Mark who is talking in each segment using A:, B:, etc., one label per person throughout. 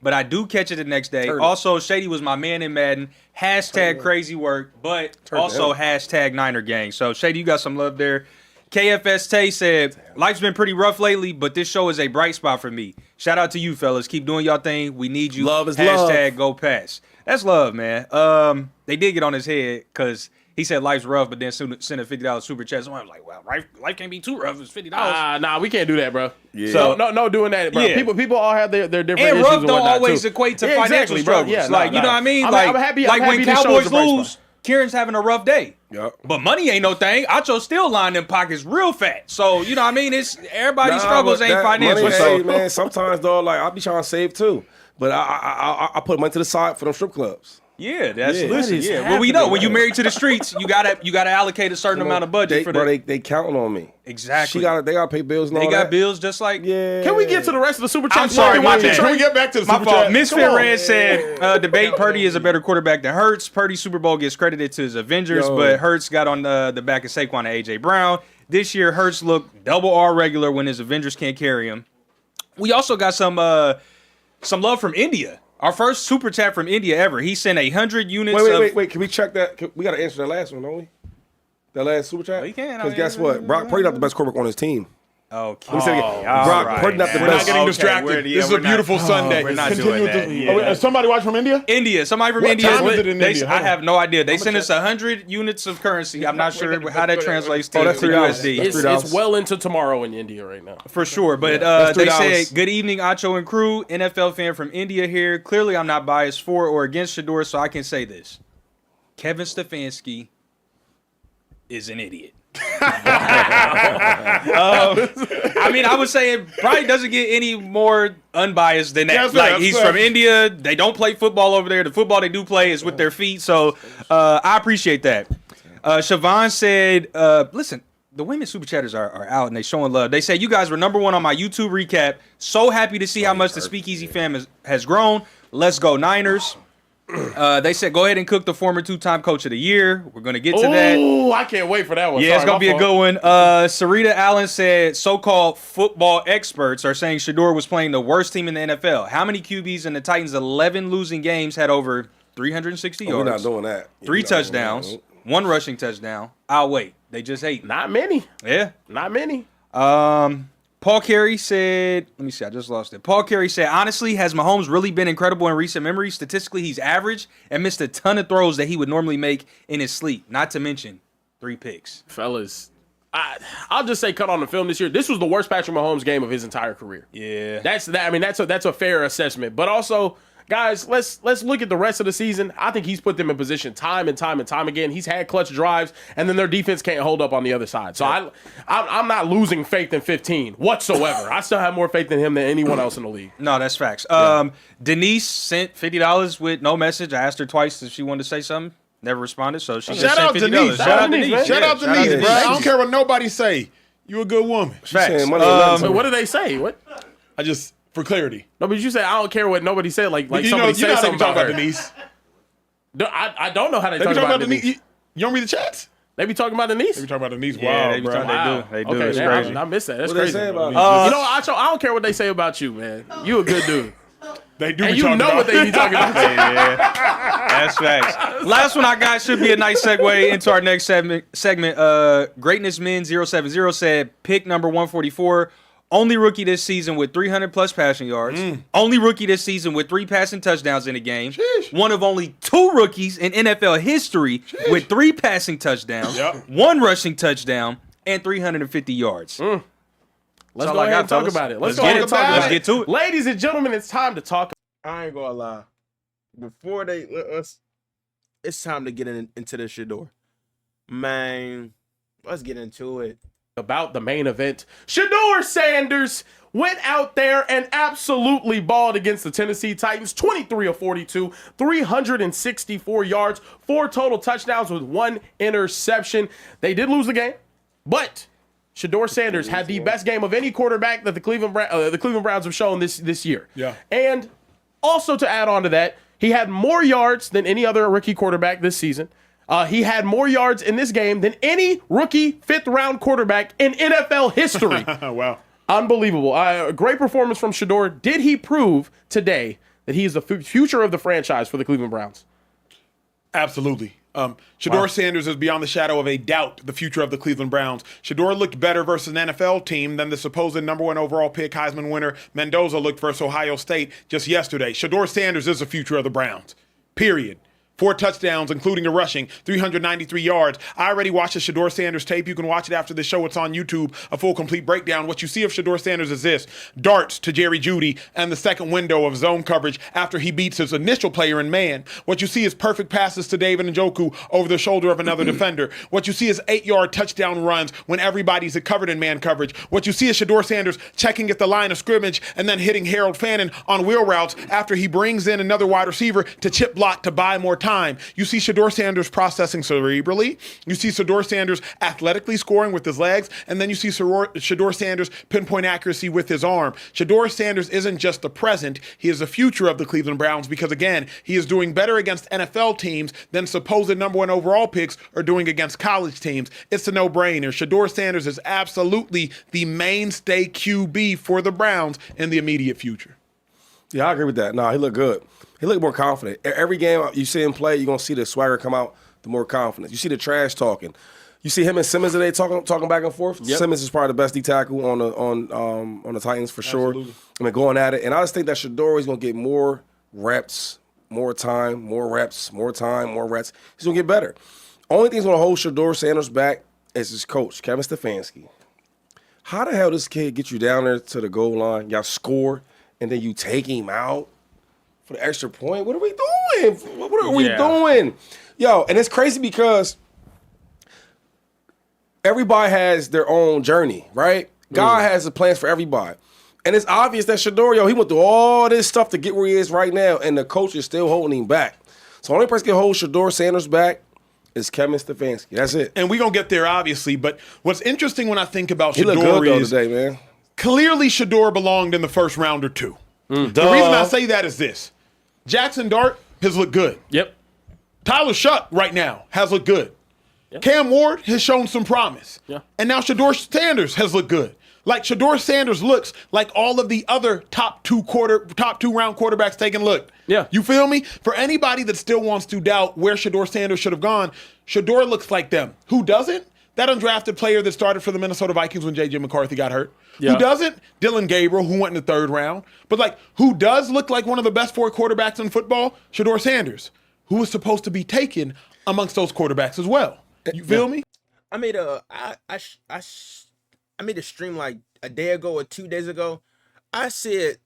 A: but I do catch it the next day. Also, Shady was my man in Madden. Hashtag crazy work, but also hashtag Niner gang. So, Shady, you got some love there. KFS Tay said, life's been pretty rough lately, but this show is a bright spot for me. Shout out to you, fellas. Keep doing y'all thing. We need you.
B: Love is
A: hashtag
B: love.
A: Go Pass. That's love, man. They did get on his head because he said life's rough, but then sent a $50 super chat. So I was like, well, life can't be too rough. It's $50.
C: Nah, we can't do that, bro.
B: Yeah.
C: So no doing that, bro.
A: Yeah.
C: People all have their different
A: and
C: issues
A: rough
C: and
A: don't
C: whatnot,
A: always
C: too.
A: equate to
C: Yeah,
A: financial
C: exactly, bro.
A: struggles.
C: Yeah,
A: like, you know what I mean?
C: I'm happy
A: when
C: this show is
A: Cowboys
C: a bright spot.
A: lose, Kieran's having a rough day.
B: Yep.
A: But money ain't no thing. Acho still lining them pockets real fat. So, you know what I mean? It's everybody's struggles ain't financial.
B: Money,
A: So,
B: hey, man, sometimes, though, like, I be trying to save, too. But I put money to the side for them strip clubs.
A: yeah, that's
B: Yeah.
A: listen.
C: That is
A: Yeah, well, we know
C: happening,
A: when you
C: man.
A: married to the streets, you gotta allocate a certain amount of budget for that.
B: They counting on me.
A: Exactly.
B: They gotta pay bills and
A: They
B: all
A: got
B: that.
A: bills just like
B: Yeah.
C: Can we get to the rest of the super chat?
A: I'm sorry, my bad.
D: Can we get back to the
A: my
D: super
A: fault.
D: chat?
A: Misfit
C: Come on.
A: Red said debate Purdy is a better quarterback than Hurts. Purdy Super Bowl gets credited to his Avengers, but Hurts got on the back of Saquon and A.J. Brown. This year, Hurts looked double R regular when his Avengers can't carry him. We also got some love from India. Our first super chat from India ever. He sent 100 units
B: Wait. Can we check that? We got to answer that last one, don't we? That last super chat?
A: We can.
B: Because guess what? Brock Purdy not the best quarterback on his team.
A: Okay.
B: Let me say it again. Brock Purdy not the
D: We're
B: best.
D: not getting distracted. This is a beautiful Sunday.
A: We're not
D: Continue
A: doing
D: with
A: that.
D: the-
A: Yeah.
D: somebody watch from India?
A: India. Somebody from
D: What
A: India.
D: time is it in India?
A: I
D: Hold on.
A: have no idea. They sent us 100 units of currency. I'm not sure how that translates to
B: that's $3.
A: USD.
C: It's well into tomorrow in India right now.
A: For sure. But
B: That's
A: they
B: $3.
A: said, good evening, Acho and crew. NFL fan from India here. Clearly, I'm not biased for or against Shedeur, so I can say this. Kevin Stefanski is an idiot. I mean, I would say it probably doesn't get any more unbiased than that.
D: Yes, sir,
A: like,
D: that's
A: he's
D: fair.
A: from India. They don't play football over there. The football they do play is with their feet. So I appreciate that. Siobhan said, listen, the women super chatters are out and they showing love. They say, you guys were #1 on my YouTube recap. So happy to see how much the Speakeasy fam has grown. Let's go Niners. They said, go ahead and cook the former 2-time coach of the year. We're going to get to that.
C: Oh, I can't wait for that one.
A: Yeah, it's going to be a good one. Sarita Allen said, so-called football experts are saying Shedeur was playing the worst team in the NFL. How many QBs in the Titans' 11 losing games had over 360 yards?
B: We're not doing that.
A: 3 touchdowns, 1 rushing touchdown. I'll wait. They just hate.
C: Not many.
A: Yeah.
C: Not many.
A: Paul Carey said, let me see, I just lost it. Paul Carey said, honestly, has Mahomes really been incredible in recent memory? Statistically, he's average and missed a ton of throws that he would normally make in his sleep. Not to mention 3 picks.
C: Fellas, I'll just say cut on the film this year. This was the worst Patrick Mahomes game of his entire career.
A: Yeah.
C: That's a fair assessment. But also, guys, let's look at the rest of the season. I think he's put them in position time and time again. He's had clutch drives, and then their defense can't hold up on the other side. So I'm not losing faith in 15 whatsoever. I still have more faith in him than anyone else in the league.
A: No, that's facts. Denise sent $50 with no message. I asked her twice if she wanted to say something. Never responded, so she just
D: Shout
A: sent
D: out
A: $50.
D: Denise.
A: Shout out Denise.
C: man.
D: Shout
A: Yeah,
D: out Denise, bro. I don't
A: Denise.
D: care what nobody say. You a good woman.
A: Facts.
B: saying money ain't
C: Wait, what did they say? What?
D: I just, for clarity.
C: No, but you said I don't care what nobody said. Like
D: you
C: somebody
D: know
C: said
D: how they
C: something
D: be talking
C: about
D: about
C: her.
D: Denise.
C: I don't know how they
D: They be
C: talk
D: talking
C: about
D: about
C: Denise.
D: Denise. You don't read the chats?
C: They be talking about Denise.
D: They be talking about Denise.
A: Yeah,
D: Wow,
A: they be
D: bro.
A: talking- They do.
C: Okay,
A: It's
C: damn,
A: crazy.
C: I missed that. That's
B: What they
C: crazy.
B: say about
C: You know, I don't care what they say about you, man. You a good dude.
D: They do
C: And
D: be
C: you
D: talking
C: know
D: about
C: what they be talking about.
A: Yeah, that's facts. Last one I got should be a nice segue into our next segment. Greatness Men 070 said, pick number 144. Only rookie this season with 300 plus passing yards. Only rookie this season with 3 passing touchdowns in a game.
D: Sheesh.
A: One of only 2 rookies in NFL history with 3 passing touchdowns,
D: Yep.
A: 1 rushing touchdown, and 350 yards.
C: Let's
A: all
C: go
A: I
C: ahead
A: got,
C: and talk
A: fellas.
C: about it.
A: Let's
C: Let's go
A: get
C: ahead
A: it.
C: and talk
A: Let's
C: about
A: get to it.
C: Ladies and gentlemen, it's time to talk.
E: I ain't gonna lie. Before they let us, it's time to get into the Shedeur. Man, let's get into it.
C: About the main event. Shedeur Sanders went out there and absolutely balled against the Tennessee Titans. 23 of 42, 364 yards, 4 total touchdowns with 1 interception. They did lose the game, but Shedeur Sanders had the best game of any quarterback that the Cleveland Browns have shown this year.
D: Yeah.
C: And also to add on to that, he had more yards than any other rookie quarterback this season. He had more yards in this game than any rookie 5th-round quarterback in NFL history.
D: Wow.
C: Unbelievable. A great performance from Shedeur. Did he prove today that he is the future of the franchise for the Cleveland Browns?
D: Absolutely. Shedeur Sanders is beyond the shadow of a doubt the future of the Cleveland Browns. Shedeur looked better versus an NFL team than the supposed #1 overall pick Heisman winner Mendoza looked versus Ohio State just yesterday. Shedeur Sanders is the future of the Browns. Period. 4 touchdowns, including a rushing, 393 yards. I already watched the Shedeur Sanders tape. You can watch it after the show. It's on YouTube, a full complete breakdown. What you see of Shedeur Sanders is this: darts to Jerry Jeudy and the second window of zone coverage after he beats his initial player in man. What you see is perfect passes to David Njoku over the shoulder of another defender. What you see is 8-yard touchdown runs when everybody's covered in man coverage. What you see is Shedeur Sanders checking at the line of scrimmage and then hitting Harold Fannin on wheel routes after he brings in another wide receiver to chip block to buy more time. You see Shedeur Sanders processing cerebrally. You see Shedeur Sanders athletically scoring with his legs. And then you see Shedeur Sanders pinpoint accuracy with his arm. Shedeur Sanders isn't just the present. He is the future of the Cleveland Browns because, again, he is doing better against NFL teams than supposed #1 overall picks are doing against college teams. It's a no-brainer. Shedeur Sanders is absolutely the mainstay QB for the Browns in the immediate future.
B: Yeah, I agree with that. No, he looked good. He looked more confident. Every game you see him play, you're going to see the swagger come out, the more confidence. You see the trash talking. You see him and Simmons today talking back and forth. Yep. Simmons is probably the best D tackle on the Titans for sure.
D: Absolutely.
B: I mean, going at it. And I just think that Shedeur is going to get more reps, more time, more reps, more time, more reps. He's going to get better. Only thing that's going to hold Shedeur Sanders back is his coach, Kevin Stefanski. How the hell does this kid get you down there to the goal line, y'all score, and then you take him out for the extra point? What are we doing? What are we doing? Yo, and it's crazy because everybody has their own journey, right? God has the plans for everybody. And it's obvious that Shedeur, he went through all this stuff to get where he is right now, and the coach is still holding him back. So the only person can hold Shedeur Sanders back is Kevin Stefanski. That's it.
D: And we're going to get there, obviously. But what's interesting when I think about
B: He looked
D: Shedeur
B: good, though,
D: is
B: today, man.
D: clearly Shedeur belonged in the first round or two. The reason I say that is this. Jackson Dart has looked good.
C: Yep.
D: Tyler Shuck right now has looked good. Cam Ward has shown some promise.
C: Yeah.
D: And now Shedeur Sanders has looked good. Like Shedeur Sanders looks like all of the other top two round quarterbacks taken looked.
C: Yeah.
D: You feel me? For anybody that still wants to doubt where Shedeur Sanders should have gone, Shedeur looks like them. Who doesn't? That undrafted player that started for the Minnesota Vikings when J.J. McCarthy got hurt.
C: Yeah.
D: Who doesn't? Dylan Gabriel, who went in the 3rd round. But, like, who does look like one of the best 4 quarterbacks in football? Shedeur Sanders, who was supposed to be taken amongst those quarterbacks as well. You feel me?
E: I made a stream like a day ago or 2 days ago. I said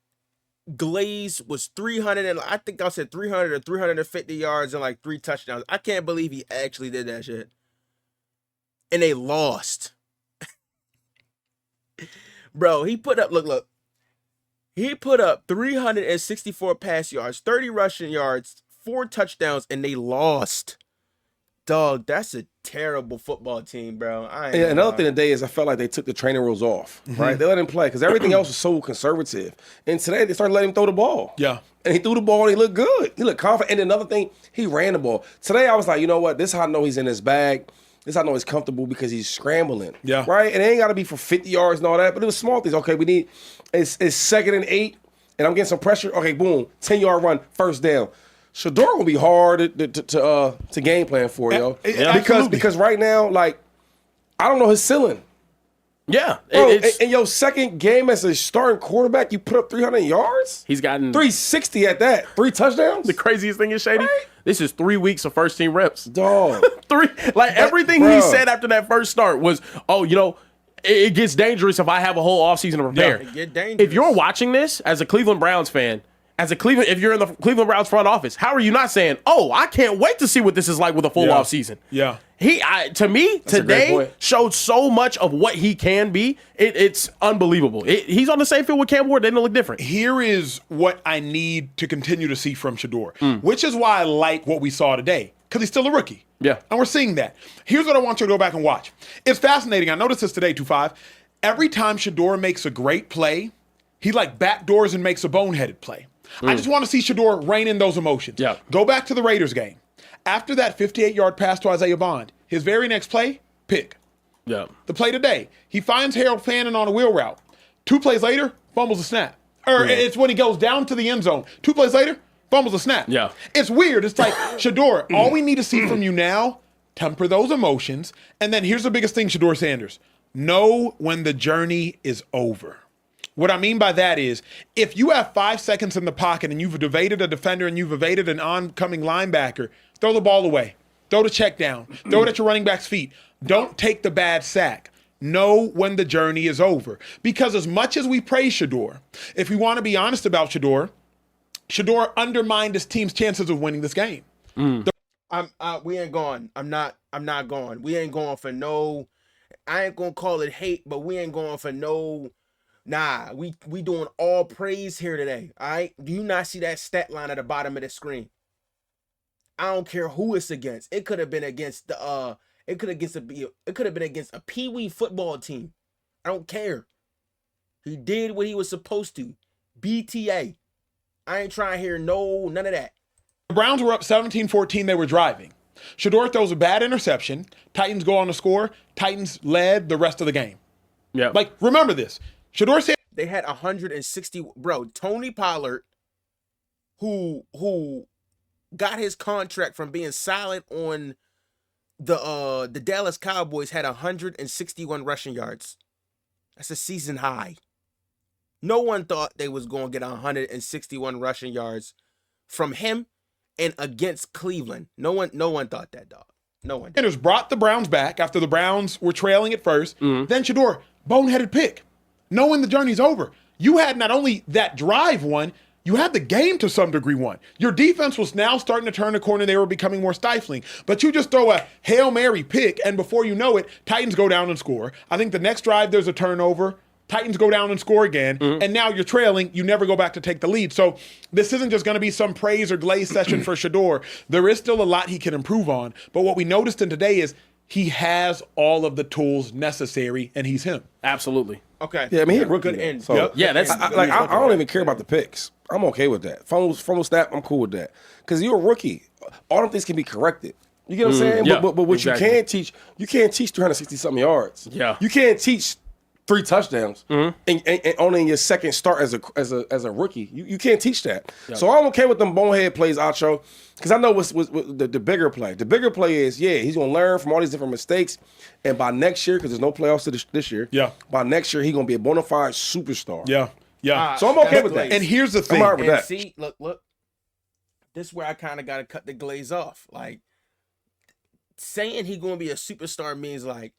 E: Glaze was 300 and I think I said 300 or 350 yards and like 3 touchdowns. I can't believe he actually did that shit. And they lost. Bro, he put up, look. He put up 364 pass yards, 30 rushing yards, 4 touchdowns, and they lost. Dog, that's a terrible football team, bro.
B: Yeah, another thing today is I felt like they took the training rules off, right? They let him play because everything else was so conservative. And today they started letting him throw the ball.
D: Yeah.
B: And he threw the ball and he looked good. He looked confident. And another thing, he ran the ball. Today I was like, you know what? This is how I know he's in his bag. This is how I know he's comfortable because he's scrambling.
D: Yeah.
B: Right? And it ain't got to be for 50 yards and all that, but it was small things. Okay, we need, it's 2nd and 8, and I'm getting some pressure. Okay, boom, 10-yard run, first down. Shedeur gonna be hard to game plan for, yo. Because right now, like, I don't know his ceiling.
C: Yeah.
B: Bro, in your second game as a starting quarterback, you put up 300 yards?
C: He's gotten
B: 360 at that. 3 touchdowns?
C: the craziest thing is, Shady,
B: Right?
C: this is 3 weeks of first team reps.
B: Dog.
C: Everything he
B: bro.
C: said after that first start was, oh, you know, it gets dangerous if I have a whole offseason to prepare.
E: It get dangerous.
C: If you're watching this as a Cleveland Browns fan, if you're in the Cleveland Browns front office, how are you not saying, oh, I can't wait to see what this is like with a full offseason?
D: Yeah.
C: To me,
B: a great
C: today
B: point.
C: showed so much of what he can be. It's unbelievable. He's on the same field with Cam Ward. They don't look different.
D: Here is what I need to continue to see from Shedeur, which is why I like what we saw today, because he's still a rookie.
C: Yeah.
D: And we're seeing that. Here's what I want you to go back and watch. It's fascinating. I noticed this today, 2-5. Every time Shedeur makes a great play, he like backdoors and makes a boneheaded play. I just want to see Shedeur rein in those emotions.
C: Yeah.
D: Go back to the Raiders game. After that 58-yard pass to Isaiah Bond, his very next play, pick.
C: Yeah.
D: The play today, he finds Harold Fannin on a wheel route, 2 plays later, fumbles a snap. Or it's when he goes down to the end zone. 2 plays later, fumbles a snap.
C: Yeah.
D: It's weird. It's like, Shedeur, all we need to see from you now, temper those emotions. And then here's the biggest thing, Shedeur Sanders. Know when the journey is over. What I mean by that is, if you have 5 seconds in the pocket and you've evaded a defender and you've evaded an oncoming linebacker, throw the ball away. Throw the check down. Throw it at your running back's feet. Don't take the bad sack. Know when the journey is over. Because as much as we praise Shedeur, if we want to be honest about Shedeur undermined his team's chances of winning this game.
E: We ain't going. I'm not going. We ain't going for no. I ain't gonna call it hate, but we ain't going for no. Nah, we doing all praise here today. All right. Do you not see that stat line at the bottom of the screen? I don't care who it's against. It could have been against the It could have been against a pee-wee football team. I don't care. He did what he was supposed to. BTA. I ain't trying to hear none of that.
D: The Browns were up 17-14. They were driving. Shedeur throws a bad interception. Titans go on to score. Titans led the rest of the game.
C: Yeah.
D: Like, remember this. Shedeur Sanders.
E: They had 160. Bro, Tony Pollard, who got his contract from being silent on the Dallas Cowboys, had 161 rushing yards. That's a season high. No one thought they was going to get 161 rushing yards from him and against Cleveland. No one thought that, dog. No one.
D: Sanders brought the Browns back after the Browns were trailing at first. Then Shedeur, boneheaded pick. Knowing the journey's over. You had not only that drive won, you had the game to some degree won. Your defense was now starting to turn the corner. They were becoming more stifling. But you just throw a Hail Mary pick, and before you know it, Titans go down and score. I think the next drive there's a turnover. Titans go down and score again, and now you're trailing. You never go back to take the lead. So this isn't just going to be some praise or glaze session for Shedeur. There is still a lot he can improve on. But what we noticed in today is he has all of the tools necessary, and he's him.
C: Absolutely.
E: Okay.
B: Yeah, I mean, he's a rookie.
E: Good end.
B: So,
C: Yeah, that's
B: I don't even care about the picks. I'm okay with that. Fumble snap, I'm cool with that. Because you're a rookie. All them things can be corrected. You get what I'm saying?
C: yeah,
B: but what
C: exactly.
B: you can't teach 360-something yards.
C: Yeah.
B: You can't teach 3 touchdowns and only in your second start as a rookie. You can't teach that. So I'm okay with them bonehead plays, Acho, because I know what's the bigger play. The bigger play is, he's going to learn from all these different mistakes, and by next year, because there's no playoffs this year, by next year, he's going to be a bona fide superstar.
D: Yeah.
B: So I'm okay with that.
D: And here's the thing.
B: I'm all right with that.
E: See, look. This is where I kind of got to cut the glaze off. Like, saying he going to be a superstar means, like,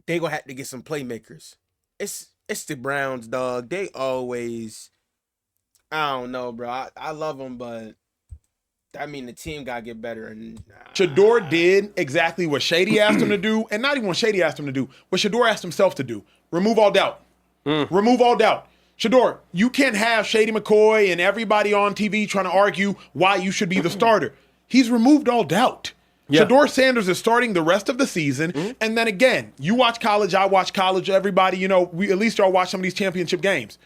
E: they going to have to get some playmakers. It's the Browns, dog. They always, I don't know, bro. I love them, but I mean, the team got to get better. And
D: Shedeur did exactly what Shady asked him to do, and not even what Shady asked him to do, what Shedeur asked himself to do. Remove all doubt. Remove all doubt. Shedeur, you can't have Shady McCoy and everybody on TV trying to argue why you should be the starter. He's removed all doubt. Yeah. Shedeur Sanders is starting the rest of the season. And then again, you watch college, I watch college, everybody, we at least y'all watch some of these championship games.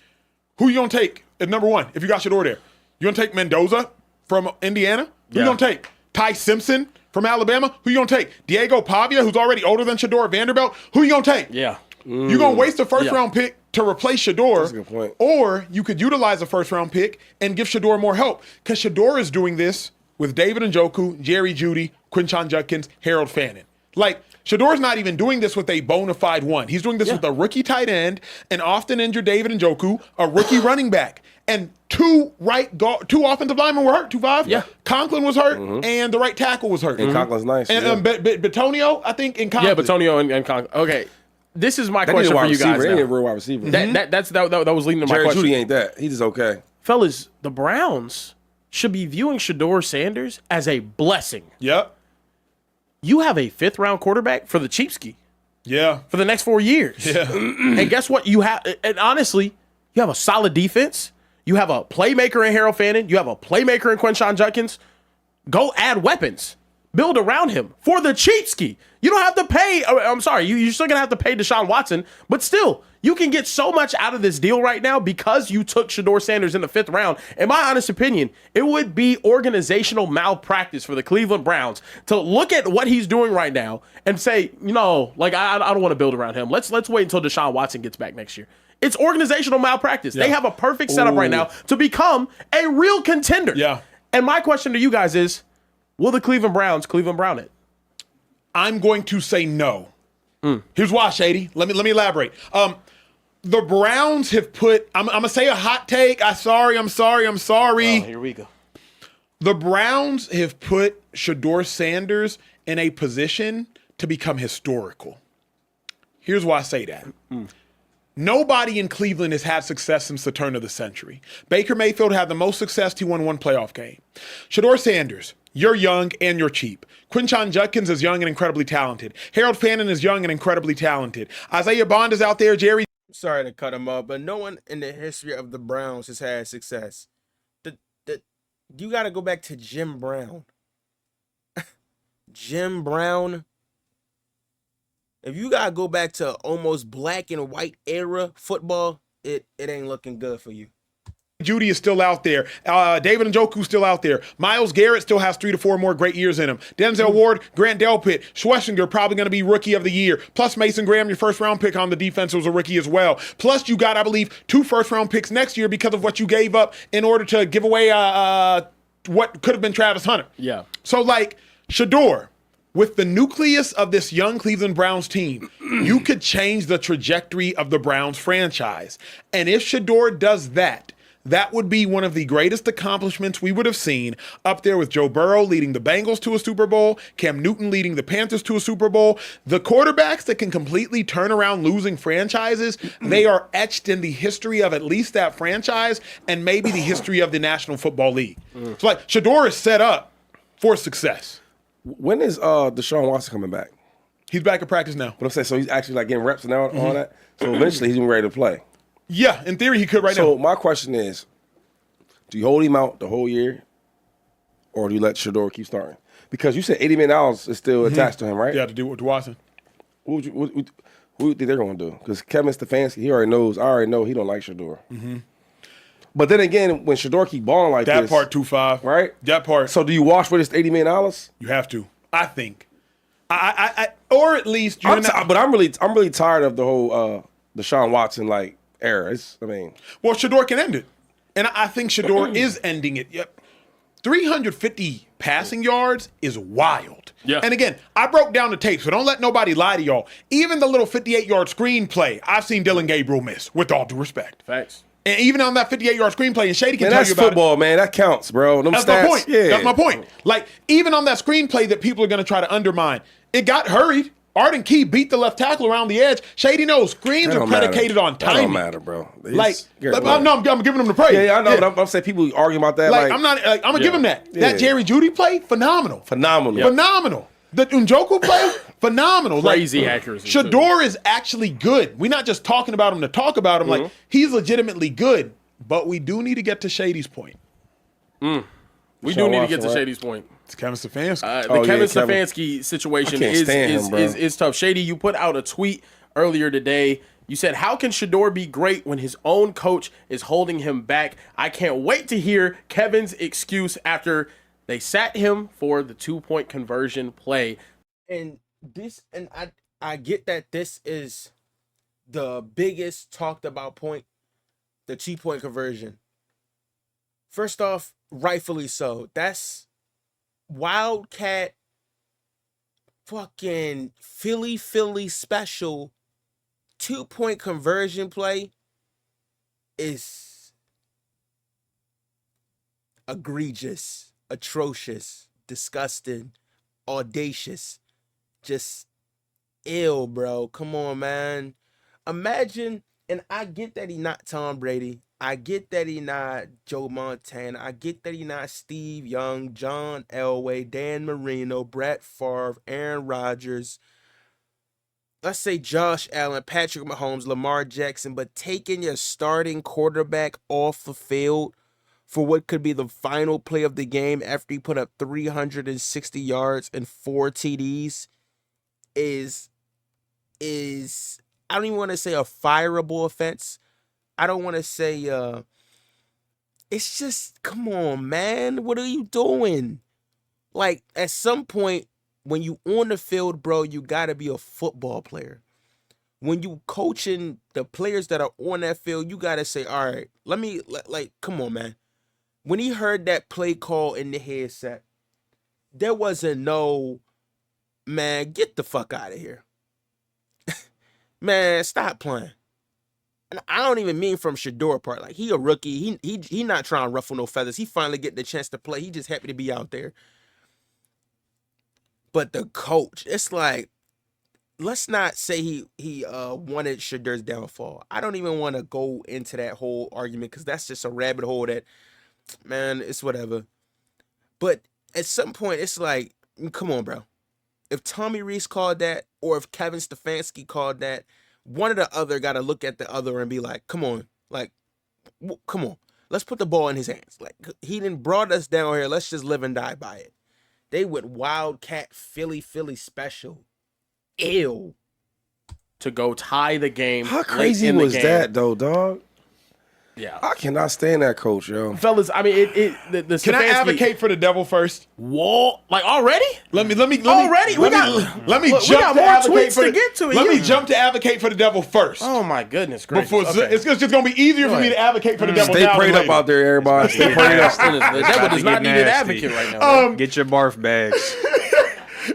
D: Who you going to take at number 1 if you got Shedeur there? You going to take Mendoza from Indiana? Who you going to take? Ty Simpson from Alabama? Who you going to take? Diego Pavia, who's already older than Shedeur Vanderbilt? Who you going to take?
C: Yeah.
D: You're going to waste a first-round pick to replace Shedeur.
B: That's a good point.
D: Or you could utilize a first-round pick and give Shedeur more help. Because Shedeur is doing this with David Njoku, Jerry Jeudy, Quinshon Judkins, Harold Fannin. Like, Shedeur's not even doing this with a bona fide one. He's doing this with a rookie tight end, an often injured David Njoku, a rookie running back, and 2 offensive linemen were hurt, 2-5.
C: Yeah.
D: Conklin was hurt, and the right tackle was hurt.
B: And Conklin's nice.
D: And Betonio, I think, and Conklin.
C: Yeah, Betonio and Conklin. Okay. This is my question for you guys.
B: They need a
C: Now.
B: real wide receiver.
C: That was leading to my
B: Jerry
C: question.
B: Jeudy ain't that. He's just okay.
C: Fellas, the Browns should be viewing Shedeur Sanders as a blessing.
D: Yep.
C: You have a 5th-round quarterback for the Cheapski
D: Yeah.
C: for the next 4 years.
D: Yeah.
C: And guess what? You have, and honestly, you have a solid defense. You have a playmaker in Harold Fannin. You have a playmaker in Quinshon Judkins. Go add weapons. Build around him for the Cheapski. You don't have to pay. I'm sorry, you're still going to have to pay Deshaun Watson, but still, you can get so much out of this deal right now because you took Shedeur Sanders in the 5th round. In my honest opinion, it would be organizational malpractice for the Cleveland Browns to look at what he's doing right now and say, I don't want to build around him. Let's wait until Deshaun Watson gets back next year. It's organizational malpractice. They have a perfect setup right now to become a real contender.
D: Yeah.
C: And my question to you guys is, will the Cleveland Browns Cleveland Brown it?
D: I'm going to say no. Here's why, Shady. Let me elaborate. The Browns have put. I'm gonna say a hot take. I'm sorry.
C: Oh, here we go.
D: The Browns have put Shedeur Sanders in a position to become historical. Here's why I say that. Nobody in Cleveland has had success since the turn of the century. Baker Mayfield had the most success. He won one playoff game. Shedeur Sanders, you're young and you're cheap. Quinshon Judkins is young and incredibly talented. Harold Fannin is young and incredibly talented. Isaiah Bond is out there. Jerry.
E: Sorry to cut him off, but no one in the history of the Browns has had success. You got to go back to Jim Brown. Jim Brown. If you got to go back to almost black and white era football, it ain't looking good for you.
D: Judy is still out there. David Njoku's still out there. Myles Garrett still has 3 to 4 more great years in him. Denzel Ward, Grant Delpit, Schlesinger probably going to be rookie of the year. Plus Mason Graham, your first round pick on the defense, was a rookie as well. Plus you got, I believe, 2 first round picks next year because of what you gave up in order to give away what could have been Travis Hunter.
C: Yeah.
D: So like Shedeur, with the nucleus of this young Cleveland Browns team, you could change the trajectory of the Browns franchise. And if Shedeur does that, that would be one of the greatest accomplishments we would have seen, up there with Joe Burrow leading the Bengals to a Super Bowl, Cam Newton leading the Panthers to a Super Bowl. The quarterbacks that can completely turn around losing franchises, they are etched in the history of at least that franchise and maybe the history of the National Football League. So like Shedeur is set up for success.
B: When is Deshaun Watson coming back?
D: He's back at practice now.
B: But I'm saying, so he's actually like getting reps and all that. So eventually he's gonna be ready to play.
D: Yeah, in theory he could now.
B: So my question is, do you hold him out the whole year, or do you let Shedeur keep starting? Because you said $80 million is still attached to him, right?
D: Yeah, to do with Watson.
B: Who do you think they're going to do? Because Kevin Stefanski, I already know he don't like Shedeur. But then again, when Shedeur keep balling like
D: That
B: this,
D: part 2-5.
B: right?
D: That part.
B: So do you wash with this $80 million?
D: You have to. I think. I or at least you're
B: But I'm really tired of the whole Deshaun Watson like era.
D: Well, Shedeur can end it. And I think Shedeur is ending it. Yep. 350 passing yards is wild.
C: Yeah.
D: And again, I broke down the tape, so don't let nobody lie to y'all. Even the little 58-yard screenplay, I've seen Dylan Gabriel miss, with all due respect.
C: Facts.
D: And even on that 58-yard screenplay, and Shady can
B: Man,
D: tell
B: that's
D: you about
B: football,
D: it.
B: man. That counts, bro. Them
D: That's
B: stats,
D: my point.
B: Yeah.
D: That's my point. Like, even on that screenplay that people are going to try to undermine, it got hurried. Arden Key beat the left tackle around the edge. Shady knows screens
B: That
D: are
B: don't
D: predicated
B: matter.
D: on timing.
B: That don't matter, bro.
D: I'm giving him the praise.
B: Yeah, I know. But I'm saying people arguing about that.
D: I'm gonna give him that.
B: Yeah.
D: That Jerry Jeudy play, phenomenal. Phenomenal. The Njoku play, phenomenal.
C: Crazy accuracy.
D: Shedeur is actually good. We're not just talking about him to talk about him. Like, he's legitimately good. But we do need to get to Shady's point.
C: We do need to get to Shady's point.
D: It's Kevin Stefanski.
C: The Kevin Stefanski situation is tough. Shady, you put out a tweet earlier today. You said, how can Shedeur be great when his own coach is holding him back? I can't wait to hear Kevin's excuse after they sat him for the 2-point conversion play.
E: And I get that this is the biggest talked about point, the 2-point conversion. First off, rightfully so. That's Wildcat fucking Philly special 2-point conversion play is egregious, atrocious, disgusting, audacious, just ill, bro. Come on, man. Imagine, and I get that he not Tom Brady. I get that he not Joe Montana. I get that he not Steve Young, John Elway, Dan Marino, Brett Favre, Aaron Rodgers. Let's say Josh Allen, Patrick Mahomes, Lamar Jackson, but taking your starting quarterback off the field for what could be the final play of the game after he put up 360 yards and 4 TDs is I don't even want to say a fireable offense. I don't want to say it's just, come on, man. What are you doing? Like, at some point, when you on the field, bro, you got to be a football player. when you coaching the players that are on that field, you gotta say, all right, come on, man. When he heard that play call in the headset, there wasn't no, man, get the fuck out of here. Man, stop playing. And I don't even mean from Shedeur part. Like, he a rookie. He not trying to ruffle no feathers. He finally getting the chance to play. He just happy to be out there. But the coach, it's like, let's not say he wanted Shedeur's downfall. I don't even want to go into that whole argument because that's just a rabbit hole that, man, it's whatever. But at some point, it's like, come on, bro. If Tommy Rees called that, or if Kevin Stefanski called that, one or the other got to look at the other and be like, come on, come on. Let's put the ball in his hands. Like, he didn't brought us down here. Let's just live and die by it. They went Wildcat Philly special. Ew.
C: To go tie the game.
B: How crazy was that, though, dog?
C: Yeah.
B: I cannot stand that coach, yo.
C: Fellas, I mean, the
D: Can
C: Stefanski,
D: I advocate for the devil first?
C: Whoa, like already?
D: Let me
C: Already?
D: Let me
C: we
D: jump
C: got
D: to
C: more
D: advocate
C: tweets
D: for
C: to
D: the,
C: get to.
D: Let me jump to advocate for the devil first.
C: Oh my goodness gracious.
D: Before
C: Okay.
D: it's just going to be easier for me to advocate for the devil
B: Stay
D: now
B: prayed
D: than
B: up
D: later.
B: out there, everybody. Stay prayed up.
C: The devil does not need an advocate right now. man.
A: Get your barf bags.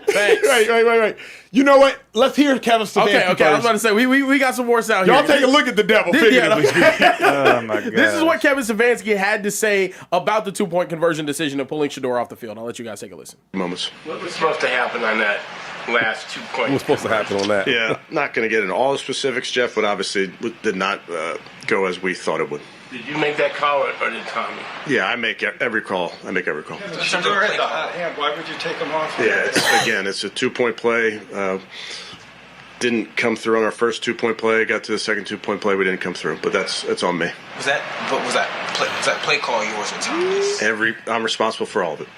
C: Thanks.
D: Wait. You know what? Let's hear Kevin Stefanski
C: Okay. I was
D: first.
C: about to say we got some more sound here.
D: Y'all take a look at the devil,
C: Yeah,
D: figuratively speaking.
A: Oh my god.
C: This is what Kevin Stefanski had to say about the 2-point conversion decision of pulling Shedeur off the field. I'll let you guys take a listen.
F: Moments.
G: What was supposed to happen on that last 2-point?
B: What's supposed to happen on that?
F: Yeah, not going to get into all the specifics, Jeff, but obviously it did not go as we thought it would.
G: Did you make that call or did Tommy?
F: Yeah, I make every call.
G: Shedeur had the hot hand. Why would you take him off?
F: Yeah, it's a 2-point play. Didn't come through on our first 2-point play. Got to the second 2-point play. We didn't come through, but that's on me.
H: Was that play call yours or Tommy's?
F: I'm responsible for all of it.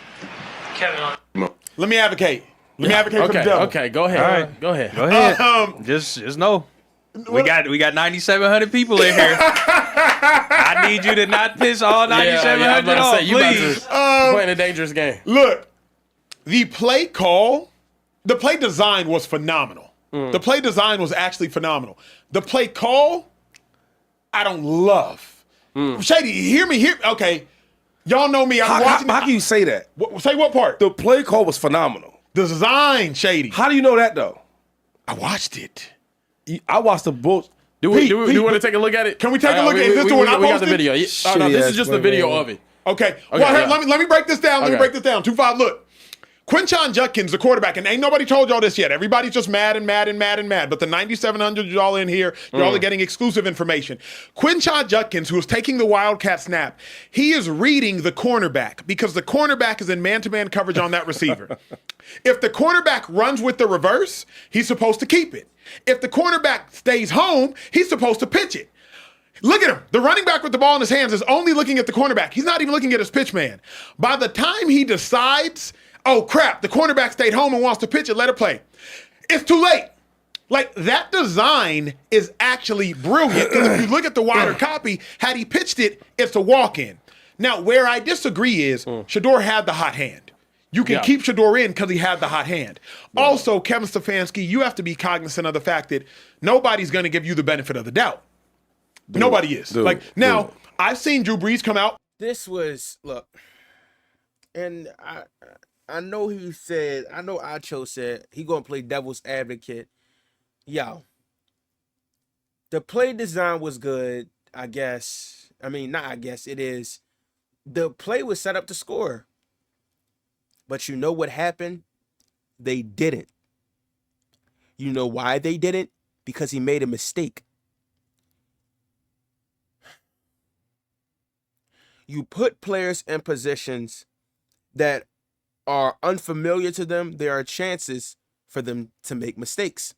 G: Kevin,
D: Let me advocate. Let me advocate for the devil.
C: Okay, go ahead.
A: All right.
C: Go ahead.
A: Go ahead. Just know. We got 9,700 people in here. I need you to not piss all 9,700 off,
C: you about
A: please.
C: to playing a dangerous game.
D: Look, the play design was phenomenal. The play design was actually phenomenal. The play call, I don't love. Shady, hear me. Okay, y'all know me. I'm watching.
B: How can you say that?
D: Say what part?
B: The play call was phenomenal.
D: The design, Shady.
B: How do you know that, though?
D: I watched it.
B: I watched the book.
C: Do we want to take a look at it?
D: Can we take a look at it? Is this the one I
C: We got the
D: posted?
C: video. Oh, no, this is just the video
B: man.
C: of it.
D: Okay.
C: Okay,
D: Well,
C: yeah.
D: let me break this down.
C: Okay.
D: 2-5. Look. Quinshon Judkins, the quarterback, and ain't nobody told y'all this yet. Everybody's just mad. But the 9,700 y'all in here, y'all are getting exclusive information. Quinshon Judkins, who is taking the Wildcat snap, he is reading the cornerback because the cornerback is in man-to-man coverage on that receiver. If the cornerback runs with the reverse, he's supposed to keep it. If the cornerback stays home, he's supposed to pitch it. Look at him. The running back with the ball in his hands is only looking at the cornerback. He's not even looking at his pitch man. By the time he decides, oh crap, the cornerback stayed home and wants to pitch it, let it play. It's too late. Like, that design is actually brilliant because if you look at the wider copy, had he pitched it, it's a walk-in. Now, where I disagree is Shedeur had the hot hand. You can keep Shedeur in because he had the hot hand. Also, Kevin Stefanski, you have to be cognizant of the fact that nobody's going to give you the benefit of the doubt. Nobody is. I've seen Drew Brees come out.
E: This was, look, and I know Acho said he gonna play devil's advocate. Yo, the play design was good, I guess. I mean, not I guess, it is. The play was set up to score. But you know what happened? They didn't. You know why they didn't? Because he made a mistake. You put players in positions that are unfamiliar to them, there are chances for them to make mistakes.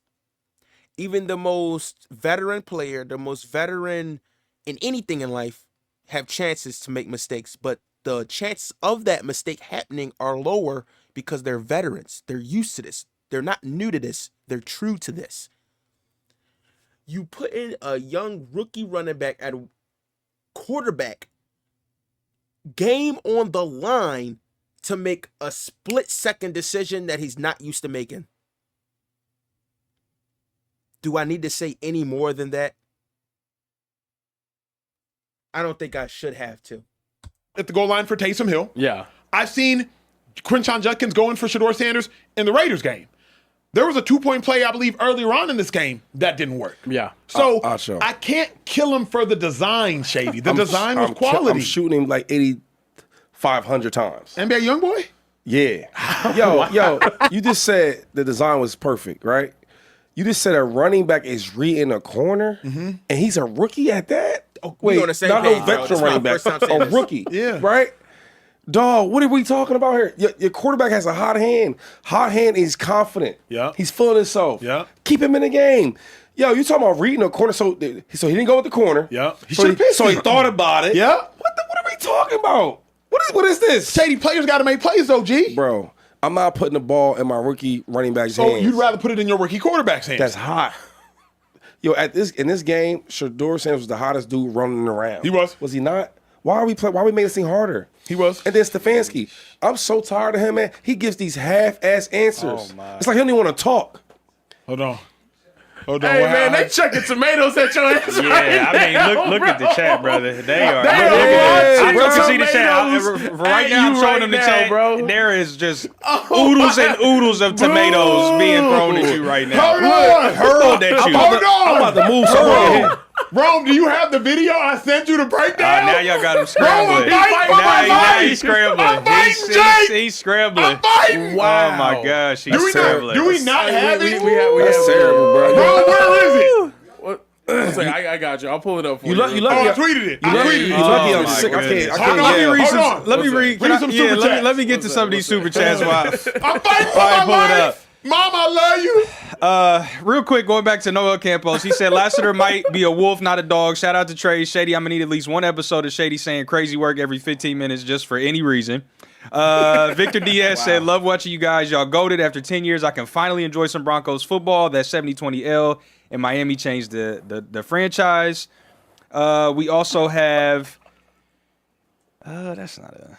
E: Even the most veteran player, the most veteran in anything in life, have chances to make mistakes, but the chances of that mistake happening are lower because they're veterans. They're used to this. They're not new to this. They're true to this. You put in a young rookie running back at quarterback, game on the line, to make a split-second decision that he's not used to making. Do I need to say any more than that? I don't think I should have to.
D: At the goal line for Taysom Hill.
C: Yeah.
D: I've seen Quinshon Judkins going for Shedeur Sanders in the Raiders game. There was a 2-point play, I believe, earlier on in this game that didn't work.
C: Yeah.
D: So
B: I'll show.
D: I can't kill him for the design, Shady. The design was quality.
B: I'm shooting him like 8,500 times.
D: NBA YoungBoy?
B: Yeah. Yo, you just said the design was perfect, right? You just said a running back is reading a corner, and he's a rookie at that? Oh, wait,
E: on the same
B: not
E: page,
B: no
E: bro.
B: veteran
E: That's my
B: running back,
E: first time saying
B: a
E: this.
B: rookie.
D: Yeah.
B: Right? Dog, what are we talking about here? Your quarterback has a hot hand. Hot hand is confident.
D: Yeah.
B: He's feeling himself.
D: Yeah.
B: Keep him in the game. Yo, you talking about reading a corner, so he didn't go with the corner.
D: Yeah. He
B: So
D: should've pitched
B: so he
D: it.
B: thought about it.
D: Yeah.
B: What are we talking about? What is this?
D: Shady, players got to make plays, though, G.
B: Bro, I'm not putting the ball in my rookie running back's
D: So
B: hands.
D: you'd rather put it in your rookie quarterback's hands.
B: That's hot. Yo, in this game, Shedeur Sanders was the hottest dude running around.
D: He was.
B: Was he not? Why are we making this thing harder?
D: He was.
B: And then Stefanski. I'm so tired of him, man. He gives these half-ass answers. It's like he don't even want to talk.
D: Hold on.
C: Hey, man, they chucking tomatoes at your ass.
A: Yeah, I mean, look at the chat, brother. They are.
C: They
A: Look
C: are
A: at
C: watching
A: that. I can see the
C: tomatoes
A: chat. Right
C: at
A: now, I'm
C: you
A: showing
C: right
A: them the
C: now,
A: chat.
C: bro.
A: There is just oodles and oodles of tomatoes being thrown at you right now.
D: Hold on.
A: Hurled at you.
D: Hold on.
B: I'm about to move somewhere here.
D: Rome, do you have the video I sent you to break down?
A: Now y'all got him scrambling.
D: Bro, I'm fighting for my
A: Now
D: life.
A: he's scrambling.
D: I'm fighting, Jake.
A: He's scrambling.
D: I'm fighting.
A: Oh my gosh, he's scrambling.
D: Do we not have it?
C: We have
B: That's terrible, bro.
D: Bro, where is it?
C: It's like, I got you. I'll pull it up for you.
B: You
D: Oh, I
B: lucky.
D: tweeted it.
B: You lucky
A: Oh,
B: I'm
A: my
B: sick. I
A: goodness.
B: can't
D: Hold on,
A: Let me read
D: hold
A: some.
D: on.
A: Let me read.
D: Read some super chats.
A: Let me get to some of these super chats while.
D: I'm fighting for
A: All right,
D: my
A: pull it up.
D: life. Mom, I love you.
A: Real quick, going back to Noel Campos, he said Lassiter might be a wolf, not a dog. Shout out to Trey Shady. I'm gonna need at least one episode of Shady saying crazy work every 15 minutes just for any reason. Victor Diaz said, love watching you guys. Y'all goated. After 10 years, I can finally enjoy some Broncos football. That 70-20 L in Miami changed the franchise. We also have that's not a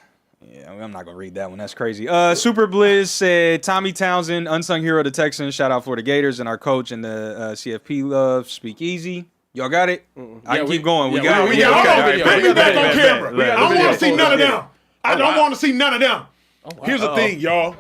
A: yeah, I'm not gonna read that one. That's crazy. Super Blizz said Tommy Townsend, unsung hero of the Texans. Shout out for the Gators and our coach and the CFP love. Speak easy. Y'all got it? I can keep going. We got it.
C: we got
D: Hold
C: it.
D: on.
C: Okay,
D: Bring me back on camera.
C: We got
D: I don't
C: the
D: want to see
C: video.
D: none of them. I don't want to see none of them. Here's the thing, y'all.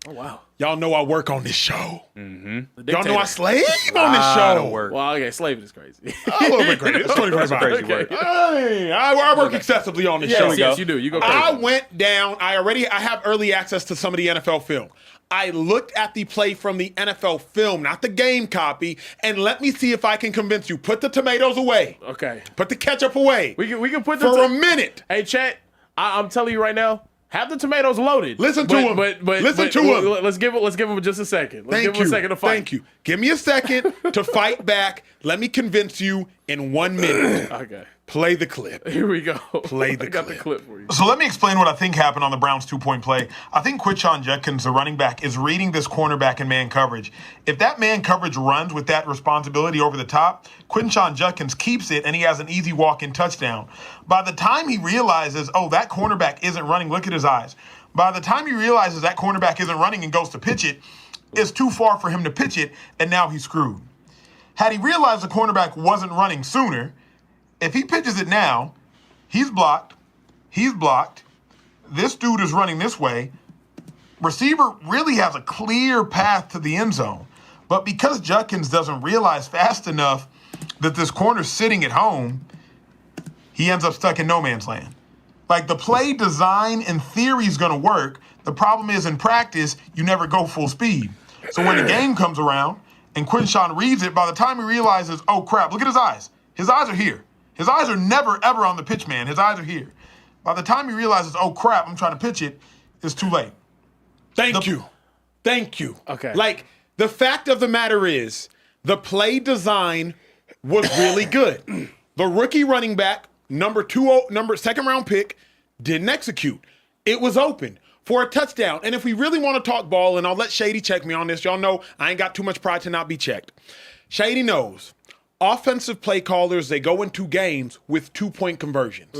C: Oh, wow.
D: Y'all know I work on this show.
C: The
D: Y'all know I
C: dictator.
D: slave on this
A: Lot of
D: show.
A: work.
C: Well, okay, slaving is crazy.
D: A little bit crazy. It's 2025.
A: Crazy work.
D: Hey, I work excessively on this show.
C: yes, you do. You go crazy.
D: I went down. I have early access to some of the NFL film. I looked at the play from the NFL film, not the game copy, and let me see if I can convince you. Put the tomatoes away.
C: Okay.
D: Put the ketchup away.
C: We can put
D: for
C: the
D: a minute.
C: Hey, chat. I'm telling you right now. Have the tomatoes loaded.
D: Listen to him. Listen to him.
C: Let's give him just a second. Let's
D: Thank
C: give him
D: you.
C: a second to fight.
D: Thank you. Give me a second to fight back. Let me convince you in 1 minute.
C: Okay.
D: Play the clip.
C: Here we go.
D: Play the
C: I got
D: clip.
C: the clip for you.
I: So let me explain what I think happened on the Browns' 2-point play. I think Quinshon Judkins, the running back, is reading this cornerback in man coverage. If that man coverage runs with that responsibility over the top, Quinshon Judkins keeps it and he has an easy walk-in touchdown. By the time he realizes, oh, that cornerback isn't running, look at his eyes. By the time he realizes that cornerback isn't running and goes to pitch it, it's too far for him to pitch it, and now he's screwed. Had he realized the cornerback wasn't running sooner, if he pitches it now, he's blocked, this dude is running this way, receiver really has a clear path to the end zone. But because Judkins doesn't realize fast enough that this corner's sitting at home, he ends up stuck in no man's land. Like, the play design in theory is going to work. The problem is in practice, you never go full speed. So when the game comes around and Quinshon reads it, by the time he realizes, oh, crap, look at his eyes. His eyes are here. His eyes are never, ever on the pitch man. His eyes are here. By the time he realizes, oh, crap, I'm trying to pitch it, it's too late.
D: Thank you.
C: Okay.
D: Like, the fact of the matter is, the play design was really good. The rookie running back, second round pick, didn't execute. It was open for a touchdown. And if we really want to talk ball, and I'll let Shady check me on this, y'all know I ain't got too much pride to not be checked. Shady knows. Offensive play callers, they go into games with 2-point conversions.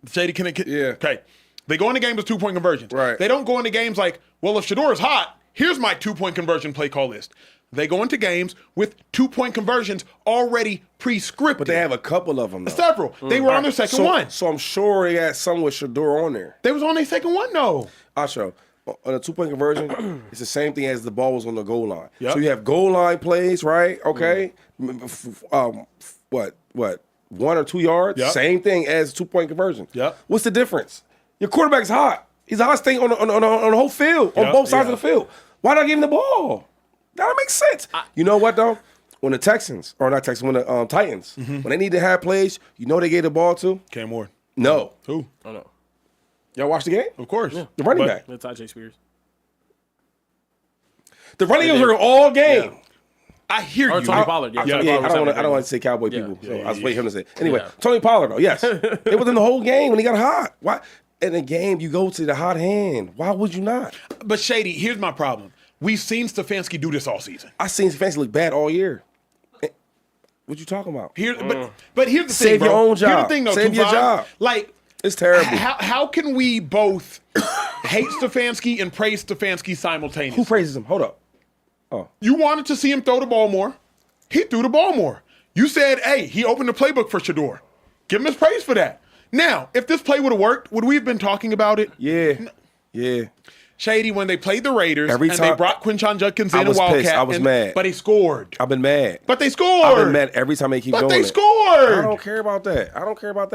D: Shady, can it?
B: Yeah.
D: Okay. They go into games with 2-point conversions.
B: Right.
D: They don't go into games like, well, if Shedeur is hot, Here's my 2-point conversion play call list. They go into games with 2-point conversions already pre-scripted.
B: But they have a couple of them, though.
D: Several. They were on their second one.
B: So I'm sure they had some with Shedeur on there.
D: They was on their second one, though.
B: I'll show. On a 2-point conversion, it's the same thing as the ball was on the goal line.
D: Yep.
B: So you have goal line plays, right? Okay. What? 1 or 2 yards?
D: Yep.
B: Same thing as 2-point conversion.
D: Yep.
B: What's the difference? Your quarterback's hot. He's the hottest thing on the whole field, on
D: Yep.
B: both sides of the field. Why not give him the ball? That don't make sense. You know what, though? When the Texans, or not Texans, when the Titans, when they need to have plays, you know they gave the ball to?
D: Cam Ward.
B: No.
D: Who?
C: Oh no,
B: Y'all watch the game?
D: Of course.
B: The running
D: But-
B: back.
C: that's Tajay Spears.
B: The running games are all game.
D: I hear
C: Or
D: you.
C: Tony Pollard. Yeah,
D: Yeah,
C: Tony
B: Yeah,
C: Pollard was
B: I don't want
C: having
B: to say Cowboy
C: Yeah,
B: people.
C: yeah,
B: So
C: yeah,
B: I was
C: yeah.
B: waiting for him to say. Anyway,
C: Yeah.
B: Tony Pollard, though, yes. It was in the whole game when he got hot. Why? In the game, you go to the hot hand. Why would you not?
D: But Shady, here's my problem. We've seen Stefanski do this all season.
B: I seen Stefanski look bad all year. What you talking about?
D: But here's the
B: Save
D: thing, bro.
B: your own job.
D: Here's the thing, though,
B: Save your
D: Tuvon.
B: job.
D: Like,
B: It's terrible.
D: how can we both hate Stefanski and praise Stefanski simultaneously?
B: Who praises him? Hold up.
D: You wanted to see him throw the ball more. He threw the ball more. You said, hey, he opened the playbook for Shedeur. Give him his praise for that. Now, if this play would have worked, would we have been talking about it?
B: Yeah.
D: Shady, when they played the Raiders
B: Every
D: and
B: time-
D: they brought Quinshon Judkins
B: I
D: in and
B: was
D: Wildcat.
B: pissed. I was mad.
D: But he scored.
B: I've been mad.
D: But they scored.
B: I've been mad every time they keep
D: But
B: doing
D: they
B: it.
D: scored.
B: I don't care about that.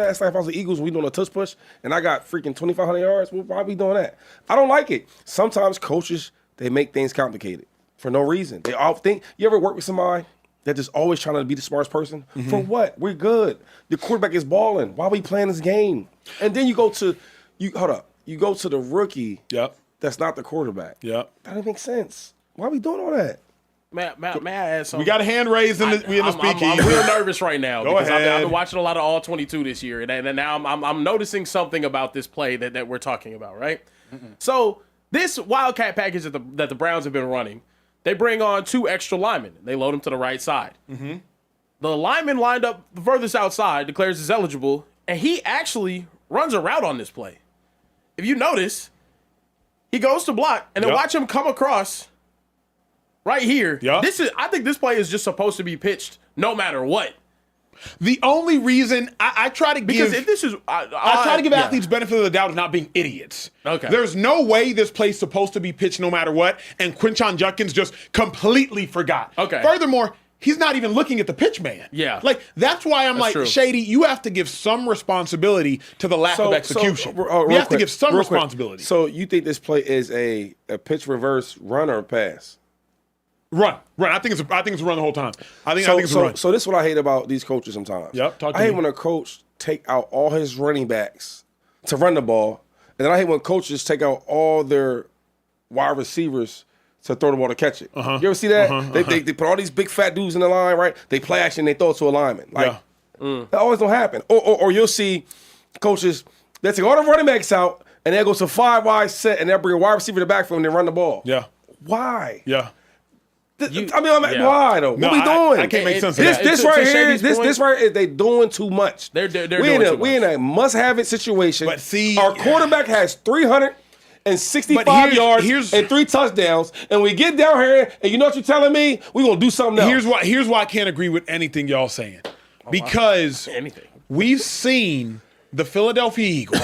B: It's like if I was the Eagles, we doing a tush push, and I got freaking 2,500 yards. Why be doing that? I don't like it. Sometimes coaches, they make things complicated for no reason. They all think. You ever work with somebody that just always trying to be the smartest person? For what? We're good. The quarterback is balling. Why are we playing this game? And then you go to You go to the rookie.
D: Yep.
B: That's not the quarterback.
D: Yep.
B: That doesn't make sense. Why are we doing all that?
C: May I add something?
D: We got a hand raised in the,
C: I'm
D: speakeasy.
C: real nervous right now
D: Go
C: because I've
D: ahead.
C: been watching a lot of All 22 this year, and now I'm noticing something about this play that we're talking about, right? So this Wildcat package that the Browns have been running, they bring on 2 extra linemen. They load them to the right side. The lineman lined up the furthest outside declares he's eligible, and he actually runs a route on this play. If you notice, he goes to block, and then
D: Yep.
C: watch him come across right here.
D: Yep.
C: I think this play is just supposed to be pitched no matter what.
D: The only reason I try to
C: Because
D: give
C: if this is,
D: I try to give athletes benefit of the doubt of not being idiots.
C: Okay.
D: There's no way this play's supposed to be pitched no matter what, and Quinshon Judkins just completely forgot.
C: Okay.
D: Furthermore, he's not even looking at the pitch man.
C: Yeah.
D: Like, that's why I'm like,
C: true.
D: Shady, you have to give some responsibility to the lack of execution.
B: real
D: you have to
B: quick,
D: give some
B: real quick.
D: responsibility.
B: So you think this play is a pitch reverse run or pass?
D: Run. I think it's a run the whole time. I think it's a run.
B: So this is what I hate about these coaches sometimes.
D: Yep, talk to
B: I hate
D: me.
B: when a coach take out all his running backs to run the ball, and then I hate when coaches take out all their wide receivers to throw the ball to catch it. You ever see that? They put all these big fat dudes in the line, right? They play action, they throw it to a lineman. Like that always don't happen. Or you'll see coaches they take all the running backs out and they'll go to 5 wide set and they'll bring a wide receiver to the backfield and then run the ball.
D: Yeah.
B: Why?
D: Yeah.
B: Why though?
D: No,
B: what we doing?
D: I can't make sense of that.
B: This
C: To
B: right here,
C: Shady's
B: this
C: point-
B: right is they doing too much.
C: They're
B: we
C: doing too
B: we in
C: much.
B: a must have it situation.
D: But see-
B: our quarterback has 365
D: But
B: yards
D: here's-
B: and 3 touchdowns, and we get down here, and you know what you're telling me? We gonna do something else.
D: Here's why I can't agree with anything y'all saying. Because
C: Anything.
D: we've seen the Philadelphia Eagles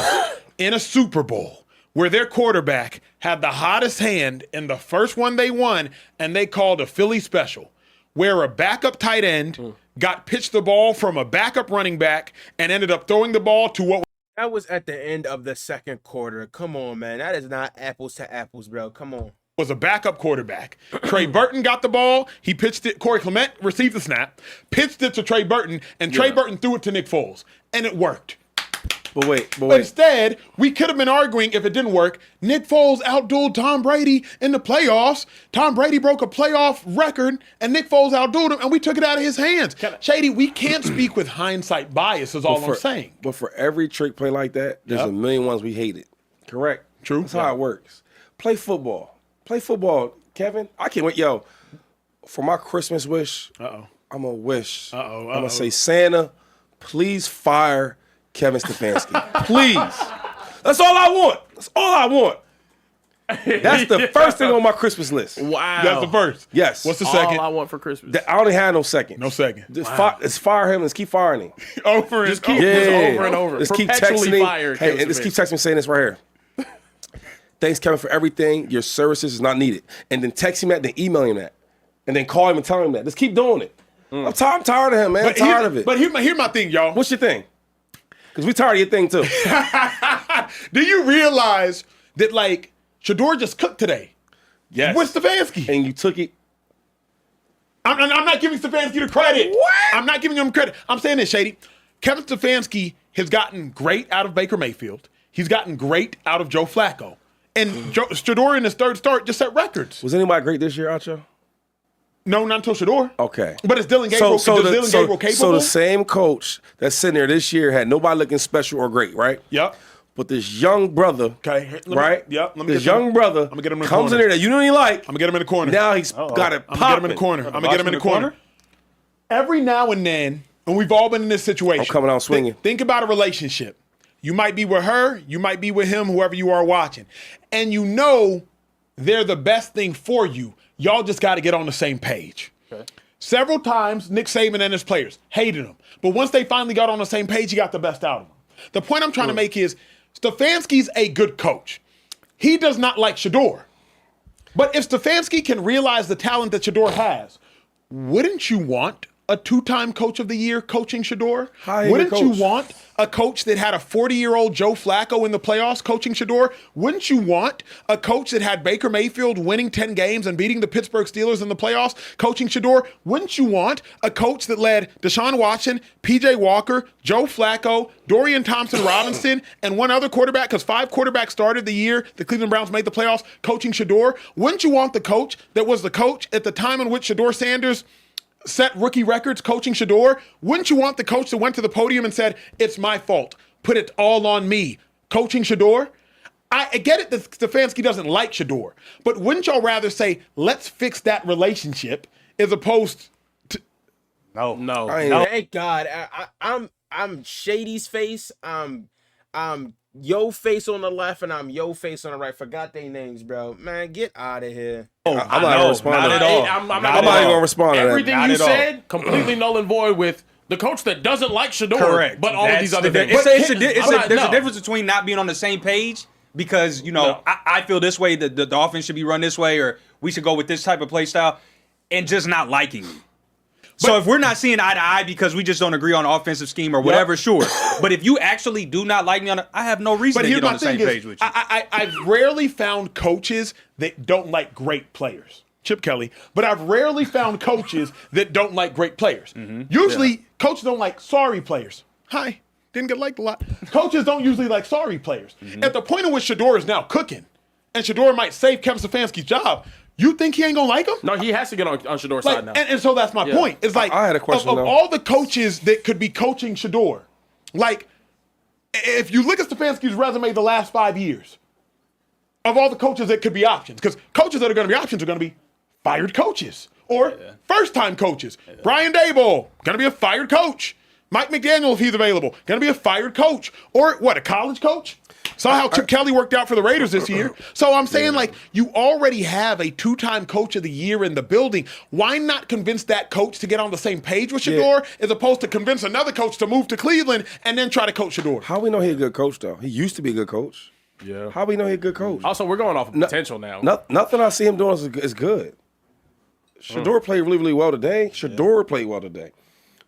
D: in a Super Bowl where their quarterback had the hottest hand in the first one they won, and they called a Philly special, where a backup tight end got pitched the ball from a backup running back and ended up throwing the ball to what
E: That was at the end of the second quarter. Come on, man. That is not apples to apples, bro. Come on.
D: was a backup quarterback. Trey Burton got the ball. He pitched it. Corey Clement received the snap, pitched it to Trey Burton, and Trey Burton threw it to Nick Foles. And it worked.
B: But wait.
D: Instead, we could have been arguing if it didn't work. Nick Foles outdueled Tom Brady in the playoffs. Tom Brady broke a playoff record, and Nick Foles outdueled him, and we took it out of his hands. Shady, we can't speak with hindsight bias is all I'm saying.
B: But for every trick play like that, there's a million ones we hated. Correct?
D: True.
B: That's how it works. Play football. Play football, Kevin. I can't wait. Yo, for my Christmas wish, I'm going to wish. I'm going to say, Santa, please fire Kevin Stefanski. Please. That's all I want. That's all I want. That's the first thing on my Christmas list.
C: Wow.
D: That's the first.
B: Yes.
D: What's the
C: All
D: second?
C: I want for Christmas.
B: I only had no second.
D: No second.
B: Let's fire him. Let's keep firing him.
D: Over and
C: Just keep
D: over.
C: just over and over.
B: Let's keep
C: Perpetually
B: texting him.
C: fire
B: Hey,
C: Kevin
B: let's keep
C: Stefanski.
B: texting him saying this right here. Thanks, Kevin, for everything. Your services is not needed. And then text him that, then email him that. And then call him and tell him that. Let's keep doing it. I'm tired of him, man. I'm tired of it.
D: But here's my thing, y'all.
B: What's your thing? Because we tired of your thing, too.
D: Do you realize that, like, Shedeur just cooked today
B: Yes.
D: with Stefanski?
B: And you took it.
D: I'm not giving Stefanski the credit.
B: What?
D: I'm not giving him credit. I'm saying this, Shady. Kevin Stefanski has gotten great out of Baker Mayfield. He's gotten great out of Joe Flacco. And Shedeur in his third start just set records.
B: Was anybody great this year, Acho?
D: No, not until Shedeur.
B: Okay.
D: But it's Dylan Gabriel. Dylan Gabriel capable?
B: So the same coach that's sitting there this year had nobody looking special or great, right?
D: Yep.
B: But this young brother,
D: Okay.
B: right?
D: Yep. Let me
B: This
D: get him.
B: young brother
D: I'm gonna get him in the
B: comes in
D: corner.
B: there that you don't even like.
D: I'm gonna get him in the corner.
B: Now he's got it
D: I'm gonna get him in the
B: popping.
D: corner. I'm gonna get him in the corner. Every now and then, and we've all been in this situation.
B: I'm coming out swinging.
D: Think about a relationship. You might be with her, you might be with him, whoever you are watching. And you know they're the best thing for you. Y'all just got to get on the same page. Okay. Several times, Nick Saban and his players hated him. But once they finally got on the same page, he got the best out of them. The point I'm trying to make is Stefanski's a good coach. He does not like Shedeur. But if Stefanski can realize the talent that Shedeur has, wouldn't you want a two-time coach of the year coaching Shedeur? Wouldn't you want a coach that had a 40-year-old Joe Flacco in the playoffs coaching Shedeur? Wouldn't you want a coach that had Baker Mayfield winning 10 games and beating the Pittsburgh Steelers in the playoffs coaching Shedeur? Wouldn't you want a coach that led Deshaun Watson, P.J. Walker, Joe Flacco, Dorian Thompson-Robinson, and one other quarterback, because 5 quarterbacks started the year the Cleveland Browns made the playoffs coaching Shedeur? Wouldn't you want the coach that was the coach at the time in which Shedeur Sanders set rookie records coaching Shedeur? Wouldn't you want the coach that went to the podium and said, it's my fault, put it all on me, coaching Shedeur? I get it that Stefanski doesn't like Shedeur, but wouldn't y'all rather say, let's fix that relationship as opposed to...
A: No.
E: Thank God. I'm Shady's face. I'm yo face on the left and I'm yo face on the right. Forgot their names, bro. Man, get out of here.
B: I'm not going to respond to
A: not
B: that.
A: at all.
C: I'm
A: Not
C: not
B: I'm not even going to respond to that.
C: Everything
A: Not
C: you
A: at all.
C: said, completely null and void with the coach that doesn't like Shedeur,
A: Correct.
C: but all of these other things.
A: There's
C: No.
A: a difference between not being on the same page because,
C: No.
A: I feel this way, the offense should be run this way, or we should go with this type of play style, and just not liking me. So if we're not seeing eye to eye because we just don't agree on offensive scheme or whatever, sure. But if you actually do not like me I have no reason to get on the same page with you.
D: I've rarely found coaches that don't like great players. Chip Kelly. But I've rarely found coaches that don't like great players. Usually, coaches don't like sorry players. Hi. Didn't get liked a lot. Coaches don't usually like sorry players. At the point in which Shedeur is now cooking, and Shedeur might save Kevin Stefanski's job, you think he ain't gonna like him?
C: No, he has to get on Shedeur's
D: Like,
C: side now.
D: and so that's my point. It's like
B: I had a question,
D: of
B: though.
D: all the coaches that could be coaching Shedeur, like if you look at Stefanski's resume the last 5 years, of all the coaches that could be options, because coaches that are going to be options are going to be fired coaches or first-time coaches. Brian Daboll, going to be a fired coach. Mike McDaniel, if he's available, going to be a fired coach. Or what, a college coach? Saw how Chip Kelly worked out for the Raiders this year. So I'm saying, like, you already have a 2-time coach of the year in the building. Why not convince that coach to get on the same page with Shedeur as opposed to convince another coach to move to Cleveland and then try to coach Shedeur?
B: How we know he's a good coach, though? He used to be a good coach.
C: Yeah.
B: How we know he's a good coach?
C: Also, we're going off of potential now.
B: Nothing I see him doing is good. Shedeur played really, really well today. Shedeur played well today.